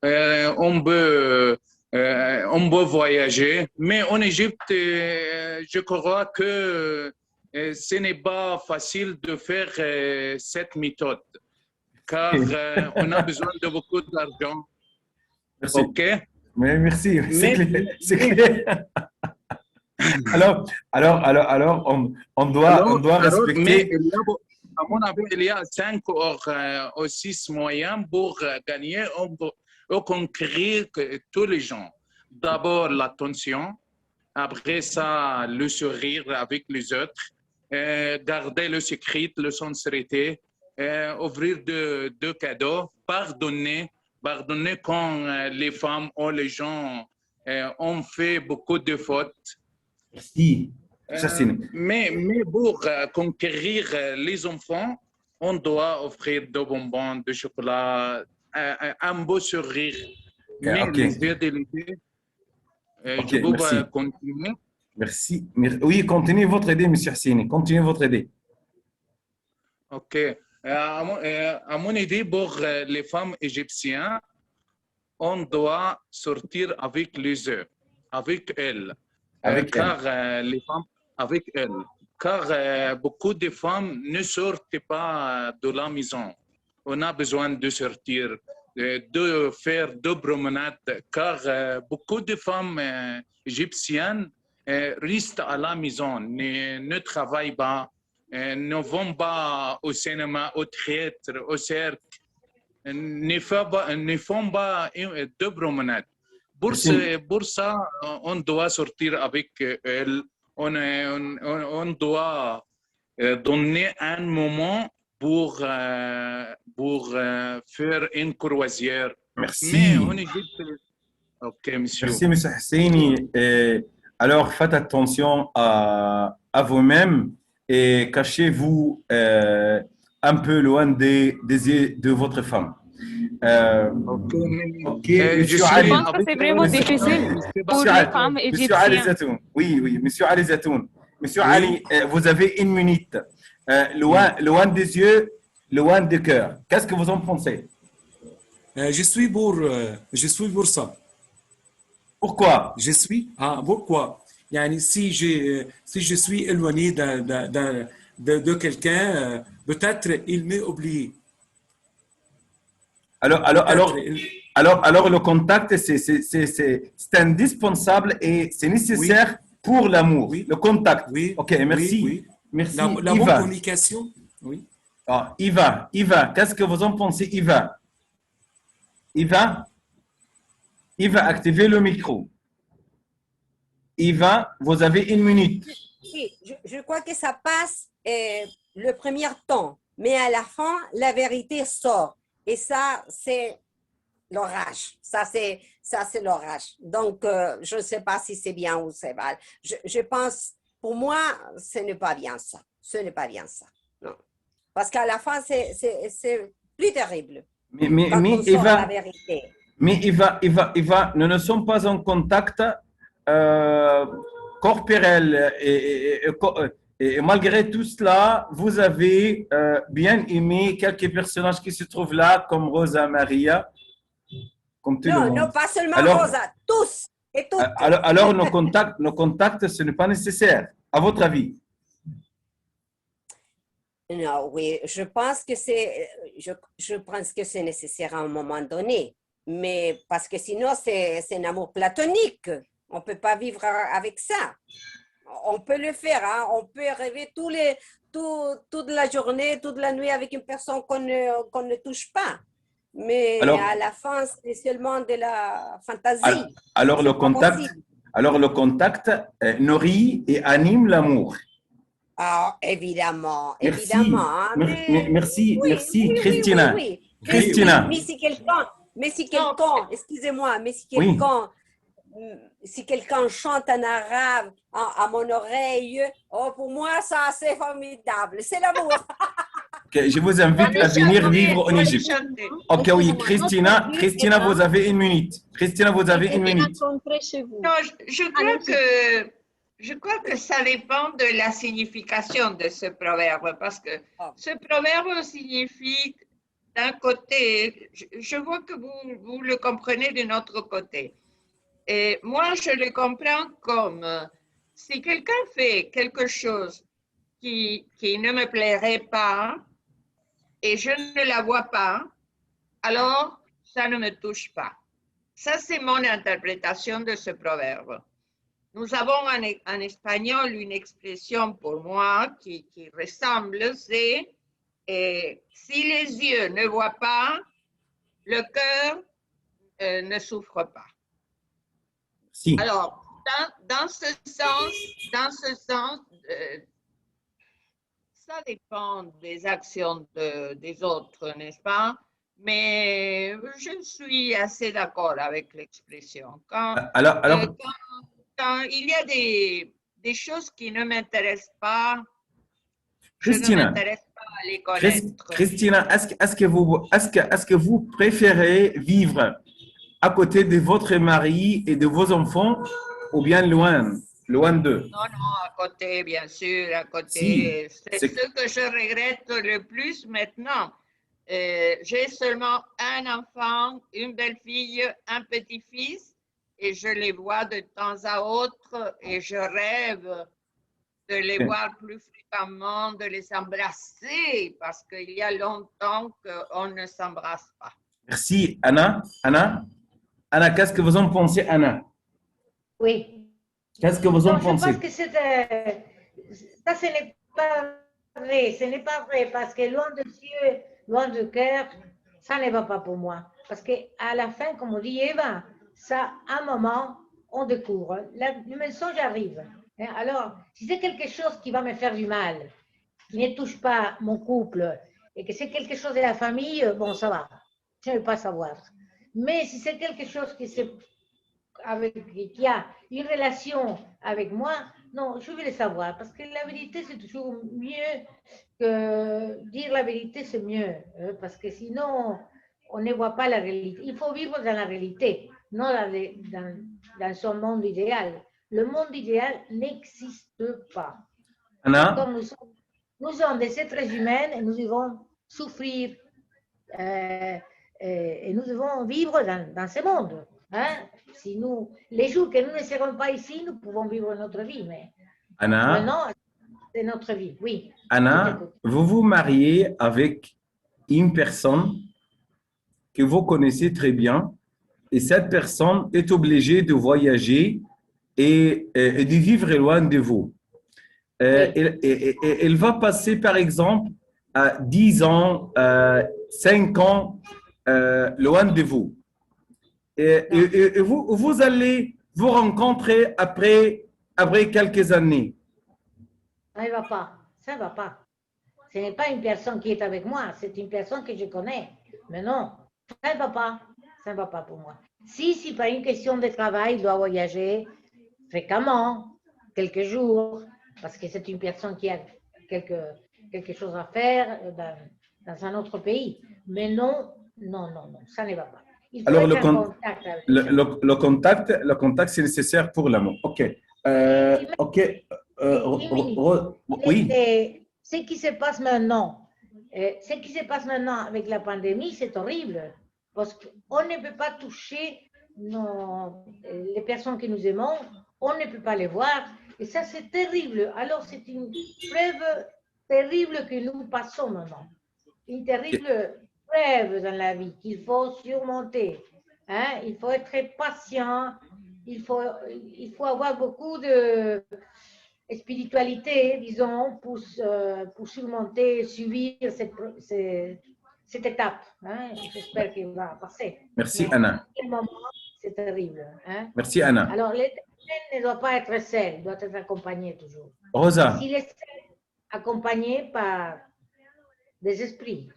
on peut voyager. Mais en Égypte, je crois que ce n'est pas facile de faire cette méthode, car on a besoin de beaucoup d'argent. Merci. Ok. Mais merci, c'est clair. Alors, on doit respecter. Mais à mon avis, il y a 5 ou 6 moyens pour gagner ou conquérir tous les gens. D'abord, l'attention. Après ça, le sourire avec les autres. Garder le secret, la sincérité. Ouvrir deux cadeaux. Pardonner quand les femmes ou les gens ont fait beaucoup de fautes. Merci. Mais pour conquérir les enfants, on doit offrir des bonbons, de chocolat, un beau sourire. Mais les yeux de l'été, je peux continuer. Merci. Oui, continuez votre idée, Monsieur Husseini. Continuez votre idée. OK. À mon idée, pour les femmes égyptiennes, on doit sortir avec les œufs, avec elles. Car beaucoup de femmes ne sortent pas de la maison. On a besoin de sortir, de faire deux promenades, car beaucoup de femmes égyptiennes restent à la maison, ne travaillent pas, ne vont pas au cinéma, au théâtre, au cirque, ne font pas deux promenades. Pour ça, on doit sortir avec elle. On doit donner un moment pour faire une croisière. Merci. Mais en Égypte, Ok, monsieur. Merci, monsieur Husseini. Alors, faites attention à vous-même et cachez-vous un peu loin des yeux de votre femme. Ok, Ok, je monsieur suis Je Ali. pense que c'est vraiment Monsieur- difficile pour Monsieur les Ali, femmes Monsieur Ali égyptiennes. Zatoun. Oui, oui, monsieur Ali Zatoun. Monsieur Oui. Ali, vous avez une minute. Loin des yeux, loin du cœur. Qu'est-ce que vous en pensez? Je suis pour ça. Pourquoi? Pourquoi? Yani, si je suis éloigné de quelqu'un, peut-être il m'est oublié. Alors, le contact, c'est indispensable et c'est nécessaire pour l'amour. Oui. Le contact. Oui. Ok, merci. Oui. Merci. La bonne Iva. communication. Oui. Ah, Iva, qu'est-ce que vous en pensez, Iva? Iva, activez le micro. Iva, vous avez une minute. Oui, je crois que ça passe le premier temps, mais à la fin, la vérité sort. Et ça, c'est l'orage. Ça, c'est l'orage. Donc, je ne sais pas si c'est bien ou c'est mal. Je pense, pour moi, ce n'est pas bien ça. Ce n'est pas bien ça. Non. Parce qu'à la fin, c'est plus terrible. Mais quand on sort Eva, la vérité. Mais Eva, nous ne sommes pas en contact corporel et malgré tout cela, vous avez bien aimé quelques personnages qui se trouvent là, comme Rosa Maria, comme tout le monde. Non, pas seulement Alors, Rosa, tous et toutes. Alors nos contacts, ce n'est pas nécessaire, à votre avis? Non, oui, je pense que c'est nécessaire à un moment donné, mais parce que sinon c'est un amour platonique. On peut pas vivre avec ça. On peut le faire, hein? On peut rêver toute la journée, toute la nuit avec une personne qu'on ne touche pas. Mais à la fin, c'est seulement de la fantaisie. Alors le contact nourrit et anime l'amour. Ah, évidemment, Merci. évidemment. Hein, merci, Christina. Oui. Christina. Mais si quelqu'un, excusez-moi, mais si quelqu'un chante en arabe à mon oreille, oh, pour moi, ça, c'est formidable. C'est l'amour. Okay, je vous invite à venir vivre en Égypte. Ok, oui, Christina, vous avez une minute. Christina, vous avez une minute. Non, je crois que ça dépend de la signification de ce proverbe, parce que ce proverbe signifie d'un côté, je vois que vous le comprenez d'un autre côté. Et moi, je le comprends comme si quelqu'un fait quelque chose qui ne me plairait pas et je ne la vois pas, alors ça ne me touche pas. Ça, c'est mon interprétation de ce proverbe. Nous avons en espagnol une expression pour moi qui ressemble, c'est si les yeux ne voient pas, le cœur ne souffre pas. Si. Alors, dans ce sens, ça dépend des actions des autres, n'est-ce pas? Mais je suis assez d'accord avec l'expression. Quand il y a des choses qui ne m'intéressent pas, Christina, je ne m'intéresse pas à les connaître. Christina, est-ce que vous préférez vivre à côté de votre mari et de vos enfants ou bien loin d'eux? Non, à côté, bien sûr, à côté. Si, c'est ce que je regrette le plus maintenant. J'ai seulement un enfant, une belle-fille, un petit-fils, et je les vois de temps à autre et je rêve de les voir plus fréquemment, de les embrasser, parce qu'il y a longtemps qu'on ne s'embrasse pas. Merci. Anna, qu'est-ce que vous en pensez, Anna? Oui. Qu'est-ce que vous en pensez? Je pense que ça, ce n'est pas vrai. Ce n'est pas vrai parce que loin de Dieu, loin du cœur, ça ne va pas pour moi. Parce qu'à la fin, comme on dit Eva, ça, à un moment, on découvre. Le mensonge arrive. Alors, si c'est quelque chose qui va me faire du mal, qui ne touche pas mon couple, et que c'est quelque chose de la famille, bon, ça va. Je ne veux pas savoir. Mais si c'est quelque chose qui qui a une relation avec moi, non, je veux le savoir, parce que la vérité, c'est toujours mieux que dire la vérité, c'est mieux, parce que sinon, on ne voit pas la réalité. Il faut vivre dans la réalité, non dans son monde idéal. Le monde idéal n'existe pas. Anna, Comme nous sommes des êtres humains et nous devons souffrir et nous devons vivre dans ce monde. Hein? Si nous, les jours que nous ne serons pas ici, nous pouvons vivre notre vie, mais Anna, maintenant, c'est notre vie. Oui. Anna, vous vous mariez avec une personne que vous connaissez très bien et cette personne est obligée de voyager et de vivre loin de vous. Elle va passer, par exemple, 10 ans, 5 ans loin de vous. Et vous allez vous rencontrer après quelques années. Ça ne va pas. Ça ne va pas. Ce n'est pas une personne qui est avec moi, c'est une personne que je connais. Mais non, ça ne va pas. Ça ne va pas pour moi. Si par une question de travail, il doit voyager fréquemment, quelques jours, parce que c'est une personne qui a quelque chose à faire dans un autre pays. Mais non, ça ne va pas. Il faut Alors, être en contact avec le contact, c'est nécessaire pour l'amour. OK. Oui. Ce qui se passe maintenant, avec la pandémie, c'est horrible. Parce qu'on ne peut pas toucher les personnes que nous aimons, on ne peut pas les voir. Et ça, c'est terrible. Alors, c'est une preuve terrible que nous passons maintenant. Une terrible preuve dans la vie qu'il faut surmonter. Hein? Il faut être patient. Il faut avoir beaucoup de spiritualité, disons, pour surmonter, subir cette étape. Hein? J'espère qu'il va passer. Merci, Anna. C'est terrible. Hein? Merci, Anna. Alors, l'éternel ne doit pas être seul, il doit être accompagné toujours. Rosa. S'il est seul, accompagné par des esprits.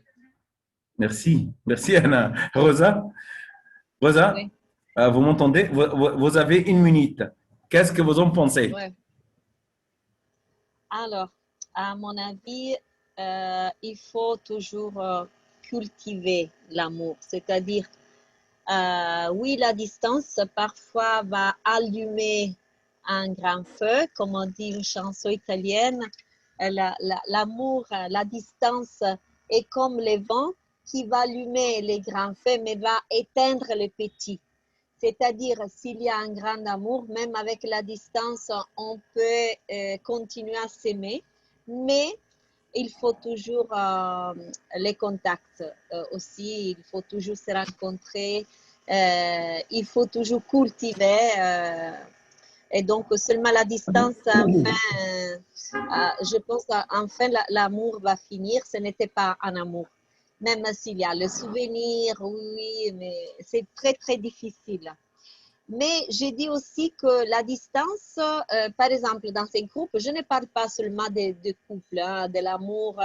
Merci. Merci, Anna. Rosa, oui. Vous m'entendez? Vous avez 1 minute. Qu'est-ce que vous en pensez? Ouais. Alors, à mon avis, il faut toujours cultiver l'amour. C'est-à-dire, oui, la distance parfois va allumer un grand feu, comme on dit une chanson italienne. L'amour, la distance est comme le vent qui va allumer les grands feux, mais va éteindre les petits. C'est-à-dire, s'il y a un grand amour, même avec la distance, on peut continuer à s'aimer, mais il faut toujours les contacts aussi, il faut toujours se rencontrer, il faut toujours cultiver. Et donc, seulement la distance, enfin, je pense qu'enfin l'amour va finir. Ce n'était pas un amour. Même s'il y a le souvenir, oui, mais c'est très, très difficile. Mais j'ai dit aussi que la distance, par exemple, dans ces groupes, je ne parle pas seulement de couple, hein, de l'amour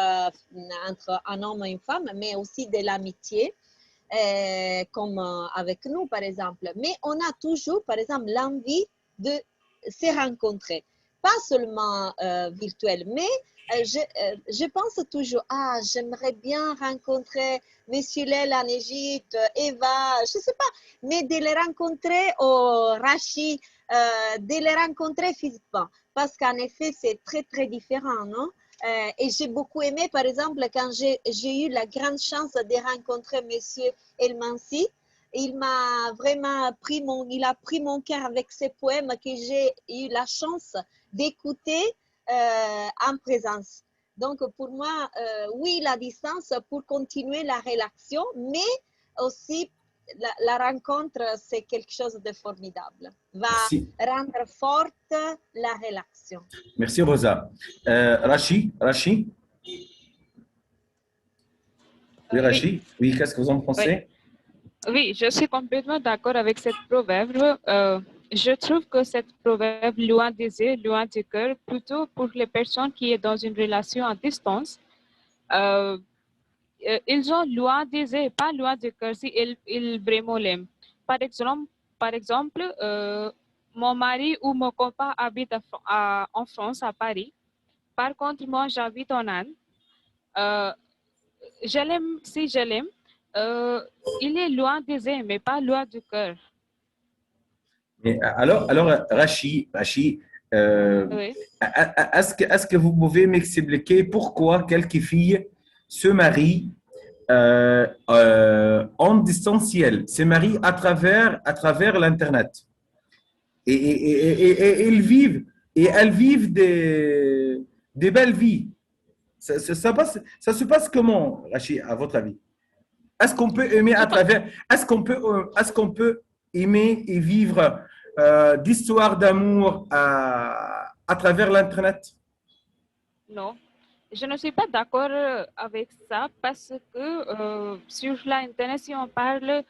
entre un homme et une femme, mais aussi de l'amitié, comme avec nous, par exemple. Mais on a toujours, par exemple, l'envie de se rencontrer. Pas seulement virtuel, mais je pense toujours, j'aimerais bien rencontrer Monsieur Lel en Égypte, Eva, je ne sais pas, mais de les rencontrer au Rachi, de les rencontrer physiquement, parce qu'en effet, c'est très, très différent, non? Et j'ai beaucoup aimé, par exemple, quand j'ai eu la grande chance de rencontrer Monsieur Elmansi, il m'a vraiment pris il a pris mon cœur avec ses poèmes que j'ai eu la chance d'écouter en présence. Donc, pour moi, oui, la distance pour continuer la relation, mais aussi la rencontre, c'est quelque chose de formidable. Va rendre forte la relation. Merci, Rosa. Rachi? Oui, Rachi? Oui, qu'est-ce que vous en pensez? Oui, je suis complètement d'accord avec cette proverbe. Je trouve que cette proverbe, loin des yeux, loin du cœur, plutôt pour les personnes qui sont dans une relation à distance, ils ont loin des yeux, pas loin du cœur, si ils vraiment l'aiment. Par par exemple, mon mari ou mon copain habite en France, à Paris. Par contre, moi, j'habite en Inde. Je l'aime, si je l'aime, il est loin des yeux, mais pas loin du cœur. Mais alors Rachid, Oui. est-ce que vous pouvez m'expliquer pourquoi quelques filles se marient en distanciel, se marient à travers l'Internet et elles vivent des belles vies. Ça se passe comment, Rachid, à votre avis? Est-ce qu'on peut aimer est-ce qu'on peut aimer et vivre d'histoires d'amour à travers l'Internet? Non, je ne suis pas d'accord avec ça parce que sur l'Internet, si on parle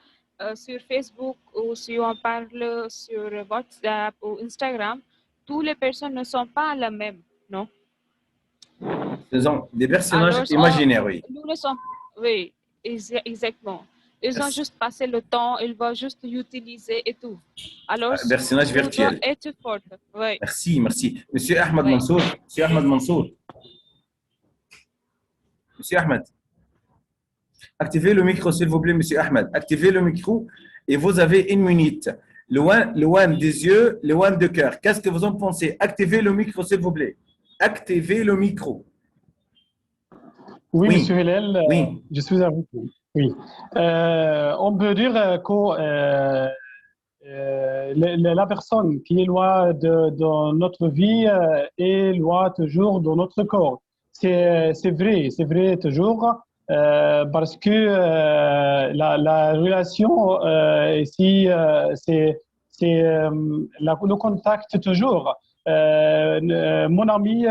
sur Facebook ou si on parle sur WhatsApp ou Instagram, toutes les personnes ne sont pas les mêmes, non? Ce sont des personnages Alors, imaginaires, oui. nous ne sommes, oui, exactement. Ils ont juste passé le temps, ils vont juste l'utiliser et tout. Alors, Personnages tu dois virtuels. être forte. Oui. Merci, merci. Monsieur Ahmed Oui. Mansour, Monsieur Ahmed Mansour. Monsieur Ahmed, activez le micro, s'il vous plaît, Monsieur Ahmed. Activez le micro et vous avez 1 minute. Loin des yeux, loin de cœur. Qu'est-ce que vous en pensez? Activez le micro, s'il vous plaît. Activez le micro. Oui, Oui. Monsieur Hillel, Oui. je suis avec vous. Oui. On peut dire que la personne qui est loin de notre vie est loin toujours de notre corps. C'est vrai toujours, parce que la relation ici, c'est le contact toujours. Mon ami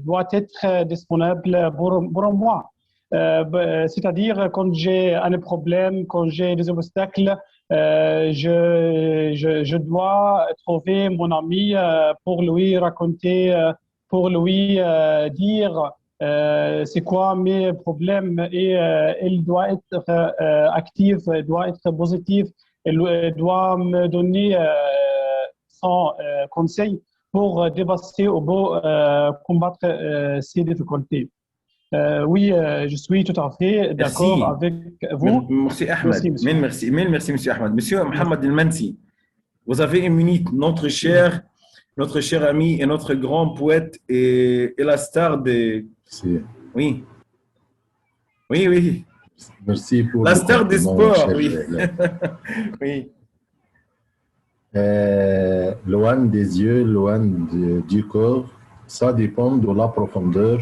doit être disponible pour moi. C'est-à-dire quand j'ai un problème, quand j'ai des obstacles, je dois trouver mon ami pour lui raconter, pour lui dire c'est quoi mes problèmes et il doit être actif, il doit être positif, il doit me donner son conseil pour dépasser ou pour combattre ces difficultés. Oui, je suis tout à fait d'accord avec vous. Merci Ahmed. Merci, Monsieur Ahmed. Monsieur Mohamed El-Mansi, vous avez 1 minute. Notre cher ami et notre grand poète et la star des... Merci. Oui. Oui. Merci pour la star des sports. Oui. Oui. Loin des yeux, loin du corps, ça dépend de la profondeur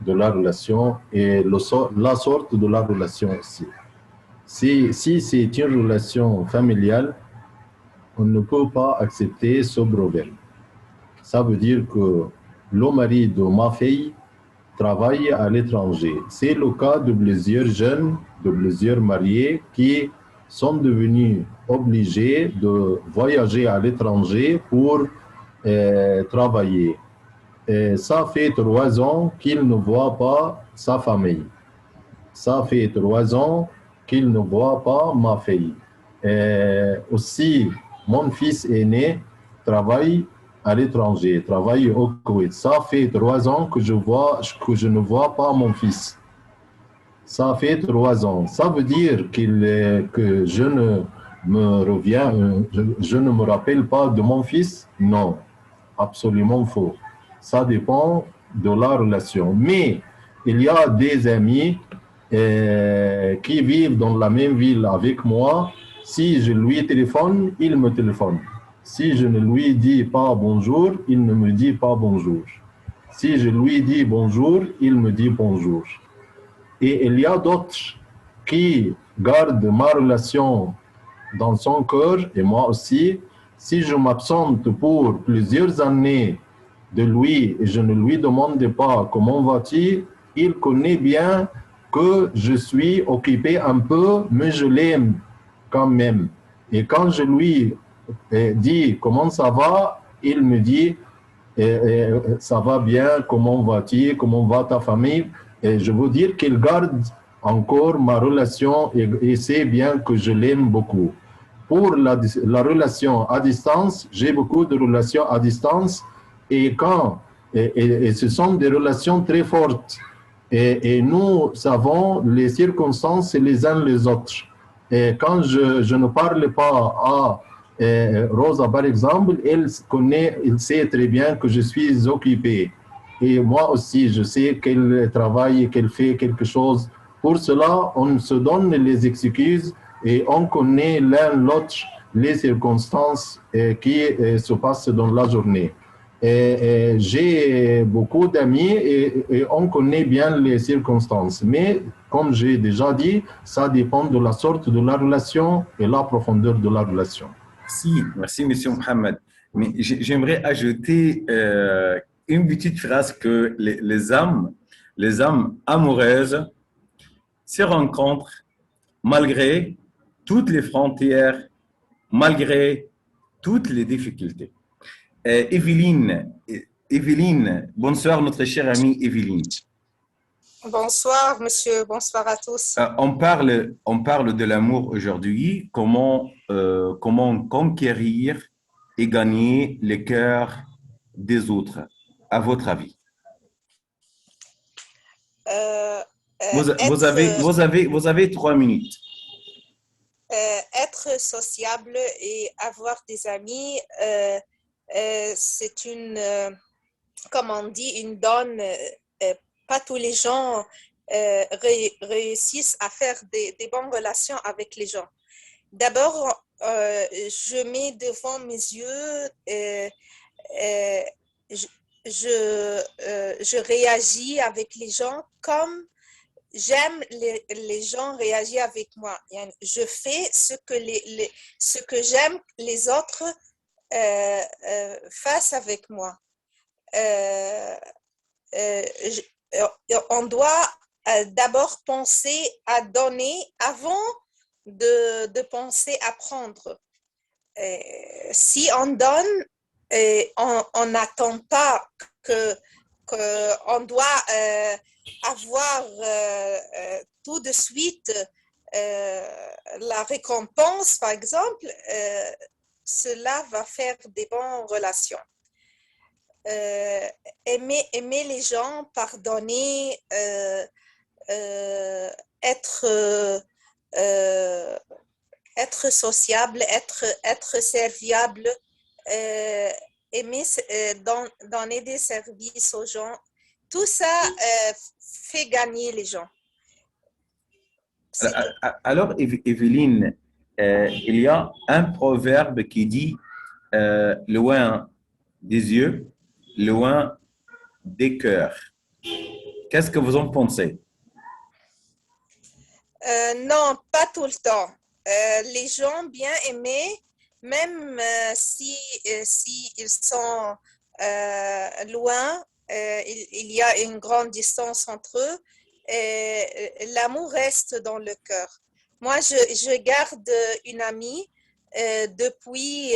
de la relation et la sorte de la relation aussi. Si c'est une relation familiale, on ne peut pas accepter ce proverbe. Ça veut dire que le mari de ma fille travaille à l'étranger. C'est le cas de plusieurs jeunes, de plusieurs mariés qui sont devenus obligés de voyager à l'étranger pour travailler. Et ça fait 3 ans qu'il ne voit pas sa famille. Ça fait 3 ans qu'il ne voit pas ma fille. Et aussi, mon fils aîné travaille à l'étranger, travaille au Koweït. Ça fait 3 ans que je ne vois pas mon fils. Ça fait 3 ans. Ça veut dire que je ne me rappelle pas de mon fils? Non, absolument faux. Ça dépend de la relation. Mais il y a des amis qui vivent dans la même ville avec moi. Si je lui téléphone, il me téléphone. Si je ne lui dis pas bonjour, il ne me dit pas bonjour. Si je lui dis bonjour, il me dit bonjour. Et il y a d'autres qui gardent ma relation dans son cœur, et moi aussi. Si je m'absente pour plusieurs années de lui et je ne lui demande pas comment vas-tu, il connaît bien que je suis occupé un peu, mais je l'aime quand même. Et quand je lui dis comment ça va, il me dit ça va bien, comment vas-tu, comment va ta famille. Et je veux dire qu'il garde encore ma relation et sait bien que je l'aime beaucoup. pour la relation à distance, j'ai beaucoup de relations à distance et ce sont des relations très fortes. Et nous savons les circonstances les uns les autres. Et quand je ne parle pas à Rosa, par exemple, elle sait très bien que je suis occupé. Et moi aussi, je sais qu'elle travaille, qu'elle fait quelque chose. Pour cela, on se donne les excuses et on connaît l'un l'autre les circonstances qui se passent dans la journée. J'ai beaucoup d'amis et on connaît bien les circonstances. Mais comme j'ai déjà dit, ça dépend de la sorte de la relation et la profondeur de la relation. Merci, Monsieur Mohamed. Mais j'aimerais ajouter une petite phrase que les âmes amoureuses se rencontrent malgré toutes les frontières, malgré toutes les difficultés. Evelyne, bonsoir notre chère amie Evelyne. Bonsoir monsieur, bonsoir à tous. On parle de l'amour aujourd'hui, comment conquérir et gagner les cœurs des autres, à votre avis. Vous avez 3 minutes. Être sociable et avoir des amis, c'est comme on dit, une donne. Pas tous les gens réussissent à faire des bonnes relations avec les gens. D'abord, je mets devant mes yeux, je réagis avec les gens comme j'aime les gens réagir avec moi. Je fais ce que j'aime les autres fassent avec moi. On doit d'abord penser à donner avant de penser à prendre. Si on donne, on n'attend pas qu'on doit avoir tout de suite la récompense, par exemple, cela va faire des bonnes relations. Aimer les gens, pardonner, être sociable, être serviable, aimer donner des services aux gens, tout ça fait gagner les gens. Alors, Evelyne, il y a un proverbe qui dit loin des yeux, loin des cœurs. Qu'est-ce que vous en pensez? Non, pas tout le temps. Les gens bien aimés, même si ils sont loin, il y a une grande distance entre eux, l'amour reste dans le cœur. Moi, je garde une amie depuis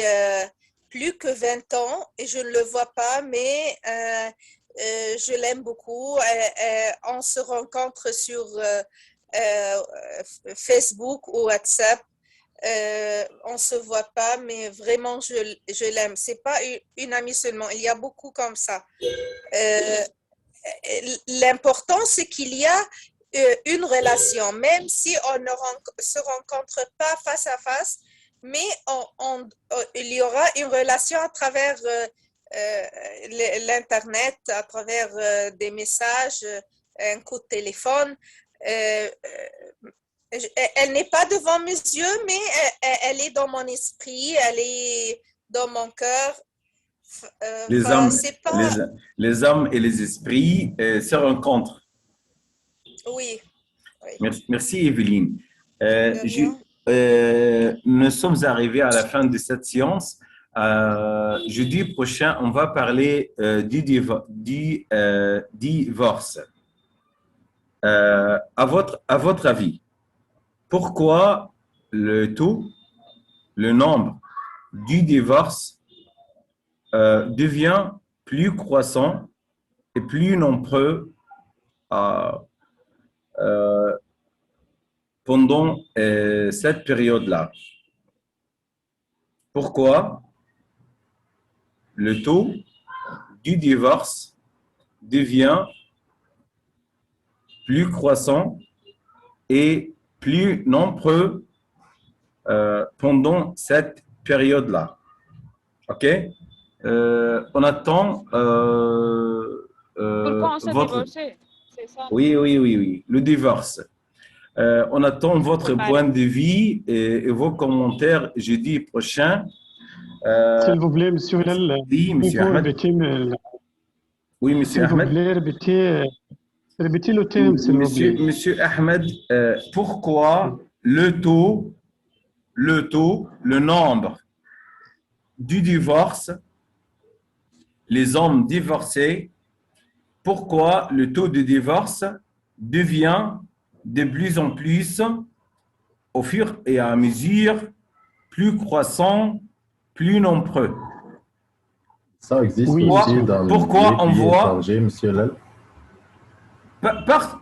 plus que 20 ans et je ne le vois pas, mais je l'aime beaucoup. On se rencontre sur Facebook ou WhatsApp. On ne se voit pas, mais vraiment, je l'aime. Ce n'est pas une amie seulement, il y a beaucoup comme ça. L'important, c'est qu'il y a une relation, même si on ne se rencontre pas face à face, mais il y aura une relation à travers l'Internet, à travers des messages, un coup de téléphone. Elle n'est pas devant mes yeux, mais elle est dans mon esprit, elle est dans mon cœur. Les âmes et les esprits se rencontrent. Oui. Merci Evelyne. Nous sommes arrivés à la fin de cette séance. Jeudi prochain, on va parler du divorce. À votre avis, pourquoi le nombre du divorce devient plus croissant et plus nombreux pendant cette période-là? pourquoi le taux du divorce devient plus croissant et plus nombreux pendant cette période-là. OK? On attend Pourquoi on s'est votre... divorcé? C'est ça. Oui, le divorce. On attend votre Pareil. point de vue et vos commentaires jeudi prochain. S'il vous plaît, monsieur Bilal, Oui, monsieur il faut Ahmed. répéter, Oui, monsieur s'il vous Ahmed. plaît, répétez le thème, s'il vous plaît. Monsieur Ahmed, pourquoi le nombre du divorce, les hommes divorcés, pourquoi le taux de divorce devient de plus en plus, au fur et à mesure, plus croissant, plus nombreux. Ça existe Oui, aussi monsieur. dans Pourquoi les on pays voit- étrangers, monsieur Lel.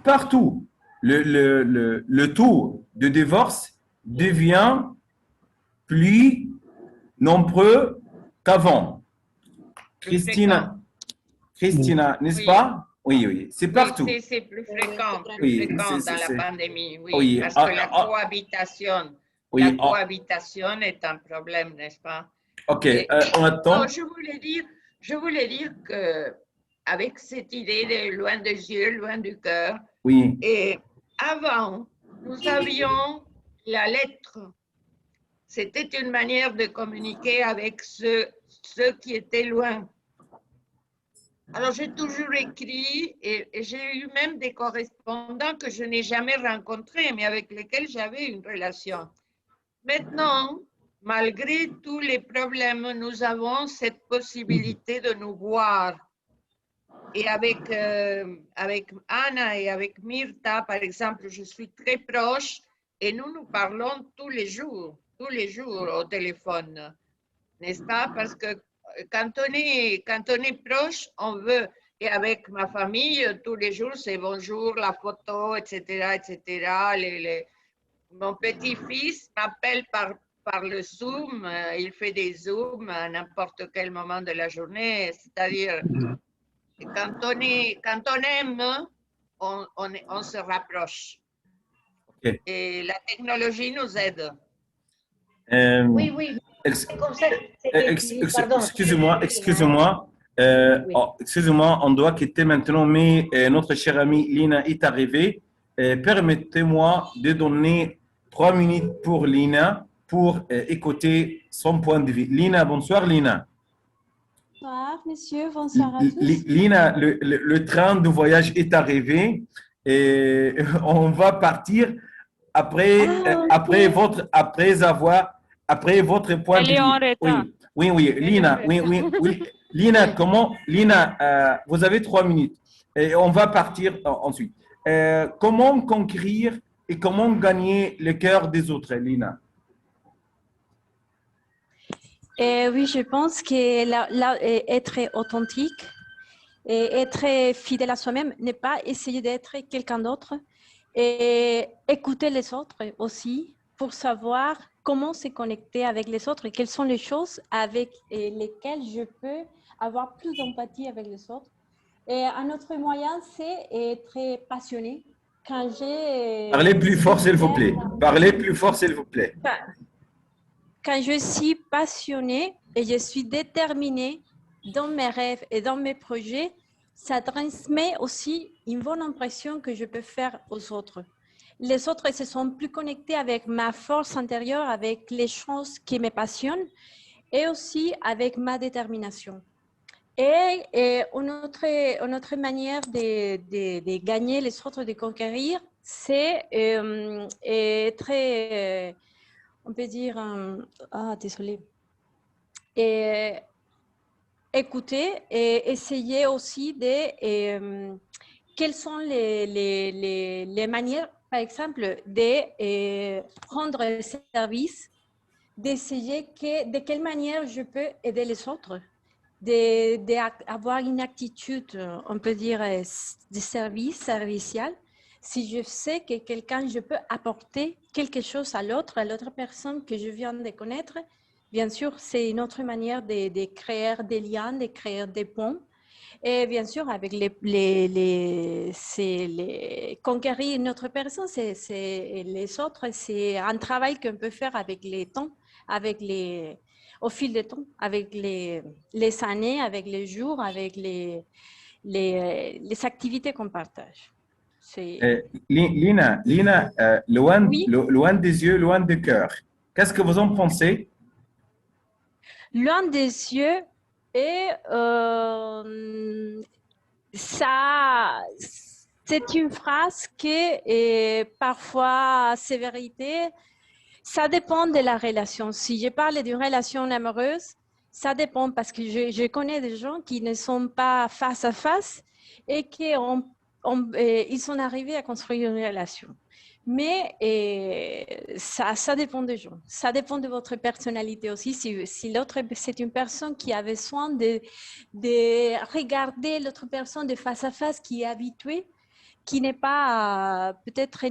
Partout, le taux de divorce devient plus nombreux qu'avant. Christina, n'est-ce Oui. pas? Oui, c'est partout. Oui, c'est plus fréquent, Oui, dans c'est- la pandémie, oui, oui, parce ah, que la ah, cohabitation, oui, la ah. cohabitation est un problème, n'est-ce pas? OK, Et- on attend. Non, je voulais dire que avec cette idée de loin des yeux, loin du cœur, Oui, et avant, nous avions la lettre. C'était une manière de communiquer avec ceux qui étaient loin. Alors, j'ai toujours écrit et j'ai eu même des correspondants que je n'ai jamais rencontrés, mais avec lesquels j'avais une relation. Maintenant, malgré tous les problèmes, nous avons cette possibilité de nous voir. Et avec Anna et avec Myrta, par exemple, je suis très proche et nous parlons tous les jours au téléphone, n'est-ce pas? Parce que quand on est proche, on veut, et avec ma famille, tous les jours, c'est bonjour, la photo, etc., etc. Mon petit-fils m'appelle par le Zoom, il fait des Zooms à n'importe quel moment de la journée, c'est-à-dire quand on aime, on se rapproche. OK. Et la technologie nous aide. Oui, oui. C'est comme ça. Pardon. Excusez-moi. Oui. Excusez-moi, on doit quitter maintenant, mais notre chère amie Lina est arrivée. Permettez-moi de donner 3 minutes pour Lina pour écouter son point de vue. Lina, bonsoir Lina. Bonsoir, monsieur. Bonsoir à tous. Lina, le train de voyage est arrivé et on va partir après, après votre point Elle de est en vue. retard. Oui, Lina, oui. Lina, vous avez 3 minutes et on va partir ensuite. Comment conquérir et comment gagner le cœur des autres, Lina? Oui, je pense que être authentique et être fidèle à soi-même, ne pas essayer d'être quelqu'un d'autre et écouter les autres aussi pour savoir comment se connecter avec les autres et quelles sont les choses avec lesquelles je peux avoir plus d'empathie avec les autres. Et un autre moyen, c'est être passionné. Quand j'ai... Parlez plus fort, s'il vous plaît. Parlez plus fort, s'il vous plaît. Quand je suis passionnée et je suis déterminée dans mes rêves et dans mes projets, ça transmet aussi une bonne impression que je peux faire aux autres. Les autres se sont plus connectés avec ma force intérieure, avec les choses qui me passionnent et aussi avec ma détermination. Et une autre manière de gagner les autres, de conquérir, c'est être... on peut dire, désolé, et écouter et essayer aussi de, quelles sont les manières, par exemple, de prendre le service, d'essayer de quelle manière je peux aider les autres, d'avoir une attitude, on peut dire, de servicial. Si je sais que quelqu'un, je peux apporter quelque chose à l'autre personne que je viens de connaître, Bien sûr, c'est une autre manière de créer des liens, de créer des ponts. Et bien sûr, avec conquérir une autre personne, les autres, c'est un travail qu'on peut faire avec les temps, au fil du temps, avec les années, avec les jours, avec les activités qu'on partage. Lina, Oui. loin des yeux, loin du cœur. Qu'est-ce que vous en pensez? Loin des yeux et ça, c'est une phrase qui est parfois sévérité. Ça dépend de la relation. Si je parle d'une relation amoureuse, ça dépend parce que je connais des gens qui ne sont pas face à face et qui ils sont arrivés à construire une relation. Mais ça dépend des gens. Ça dépend de votre personnalité aussi. Si l'autre, c'est une personne qui a besoin de regarder l'autre personne de face à face, qui est habituée, qui n'est pas peut-être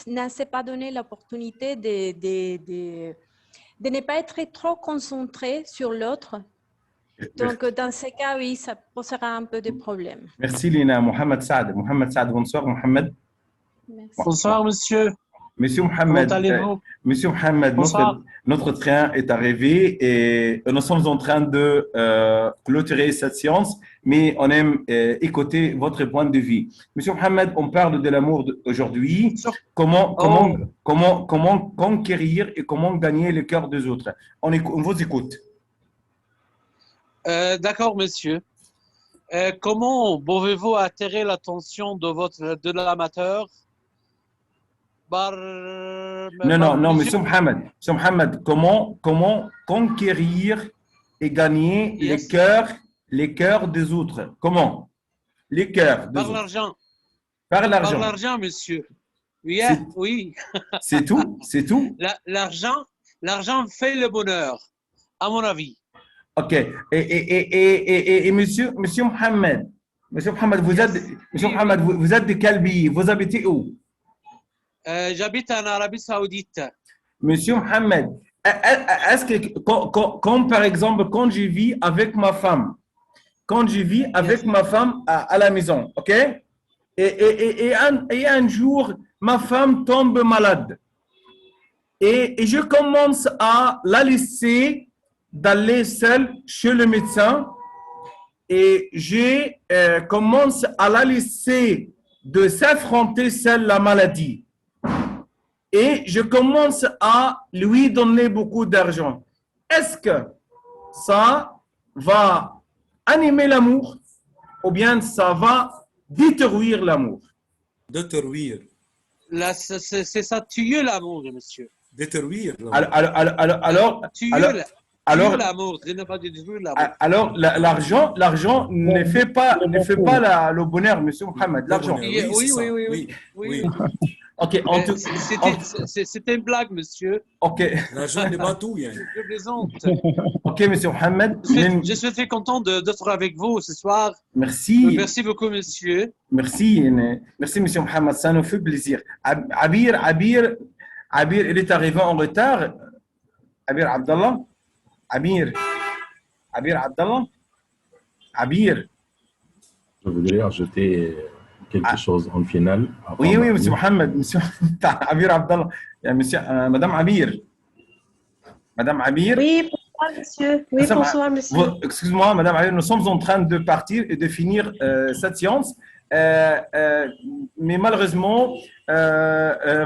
n'a s'est pas donné l'opportunité de ne pas être trop concentré sur l'autre. Donc, dans ces cas, oui, ça posera un peu de problèmes. Merci Lina. Mohamed Saad, bonsoir Mohamed. Merci. Bonsoir, monsieur. Monsieur Mohamed, Comment allez-vous? Monsieur Mohamed, notre train est arrivé et nous sommes en train de clôturer cette séance, mais on aime écouter votre point de vue. Monsieur Mohamed, on parle de l'amour aujourd'hui. Comment conquérir et comment gagner le cœur des autres? On vous écoute. D'accord, monsieur. Comment pouvez-vous attirer l'attention de l'amateur? Non, Monsieur Mohamed, comment conquérir et gagner les cœurs des autres? Comment? Les cœurs des autres. L'argent. Par l'argent. Par l'argent, monsieur. Oui, oui. C'est tout? C'est tout? L'argent fait le bonheur, à mon avis. Ok. Et Monsieur Mohamed, vous êtes de quel pays? Vous habitez où? J'habite en Arabie Saoudite. Monsieur Mohamed, est-ce que, comme par exemple, quand je vis avec ma femme, à la maison, ok? Et un jour, ma femme tombe malade. Et je commence à la laisser d'aller seule chez le médecin. Et je commence à la laisser de s'affronter seule la maladie. Et je commence à lui donner beaucoup d'argent. Est-ce que ça va animer l'amour ou bien ça va détruire l'amour? Détruire. C'est ça, tuer l'amour, monsieur. Détruire l'amour. Alors, l'amour, je ne pas détruire l'amour. Alors, l'argent ne fait pas le bonheur, monsieur Mohamed. L'argent. Oui. Ok, c'était une blague, monsieur. Ok. L'argent n'est pas tout. Hein. Je plaisante. Ok, monsieur Mohamed. Je suis très content d'être avec vous ce soir. Merci. Merci beaucoup, monsieur. Merci, monsieur Mohamed. Ça nous fait plaisir. Abir, il est arrivé en retard. Abir Abdallah. Abir Abdallah. Abir. Je voudrais ajouter quelque chose en finale. Oui, monsieur Mohamed, monsieur Abir Abdallah. Madame Abir. Oui, bonsoir, monsieur. Oui, bonsoir, monsieur. Excuse-moi, Madame Abir, nous sommes en train de partir et de finir cette séance. Mais malheureusement,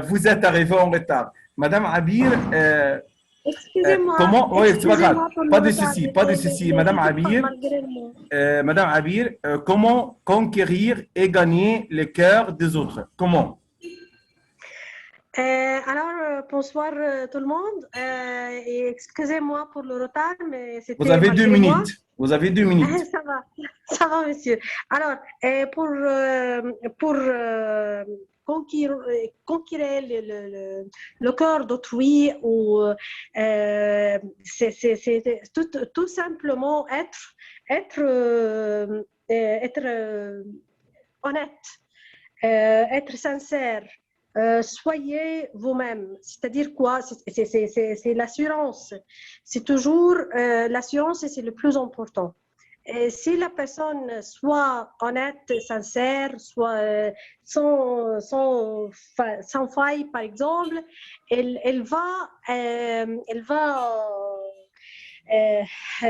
vous êtes arrivé en retard. Madame Abir, excusez-moi. Oui, c'est pas grave. Pas de souci. Madame Abir, comment conquérir et gagner le cœur des autres? Comment? Alors, bonsoir tout le monde. Et excusez-moi pour le retard, mais c'était. Vous avez 2 minutes. Vous avez 2 minutes. Ça va, monsieur. Alors, pour conquérir le cœur d'autrui, ou c'est tout simplement être honnête, être sincère. soyez vous-même. C'est-à-dire quoi? C'est l'assurance. C'est toujours l'assurance et c'est le plus important. Et si la personne soit honnête, sincère, soit sans faille, par exemple, elle va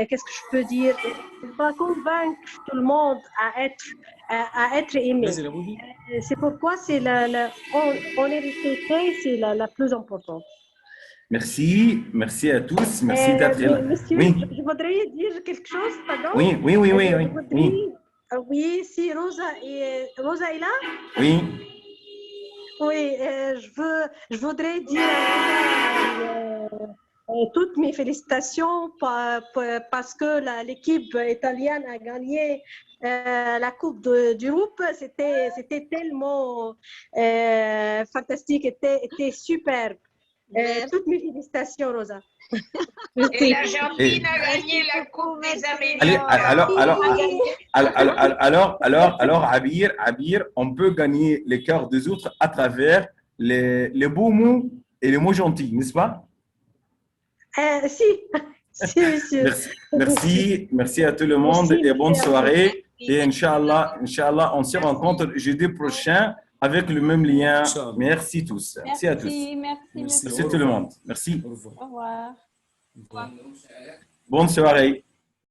qu'est-ce que je peux dire? Elle va convaincre tout le monde à être aimé. C'est pourquoi c'est honnêteté, c'est la plus importante. Merci, merci à tous, merci d'être là. Monsieur, Oui, je voudrais dire quelque chose, pardon. oui, oui, oui, oui, oui, oui, Oui, si Rosa est là? oui. Oui, je voudrais dire à Rosa, toutes mes félicitations parce que l'équipe italienne a gagné la Coupe d'Europe. C'était tellement fantastique, était superbe. Toutes mes félicitations, Rosa. Et l'Argentine a gagné la Coupe des Allez, Américains. alors, Abir, on peut gagner les cœurs des autres à travers les beaux mots et les mots gentils, n'est-ce pas? Si, monsieur. Merci à tout le monde Merci, et bonne merci à vous. soirée. Et Inch'Allah, on se rencontre jeudi prochain avec le même lien. Merci tous. Merci à tous. Merci. Merci tout le monde. Merci. Au revoir. Bonne soirée.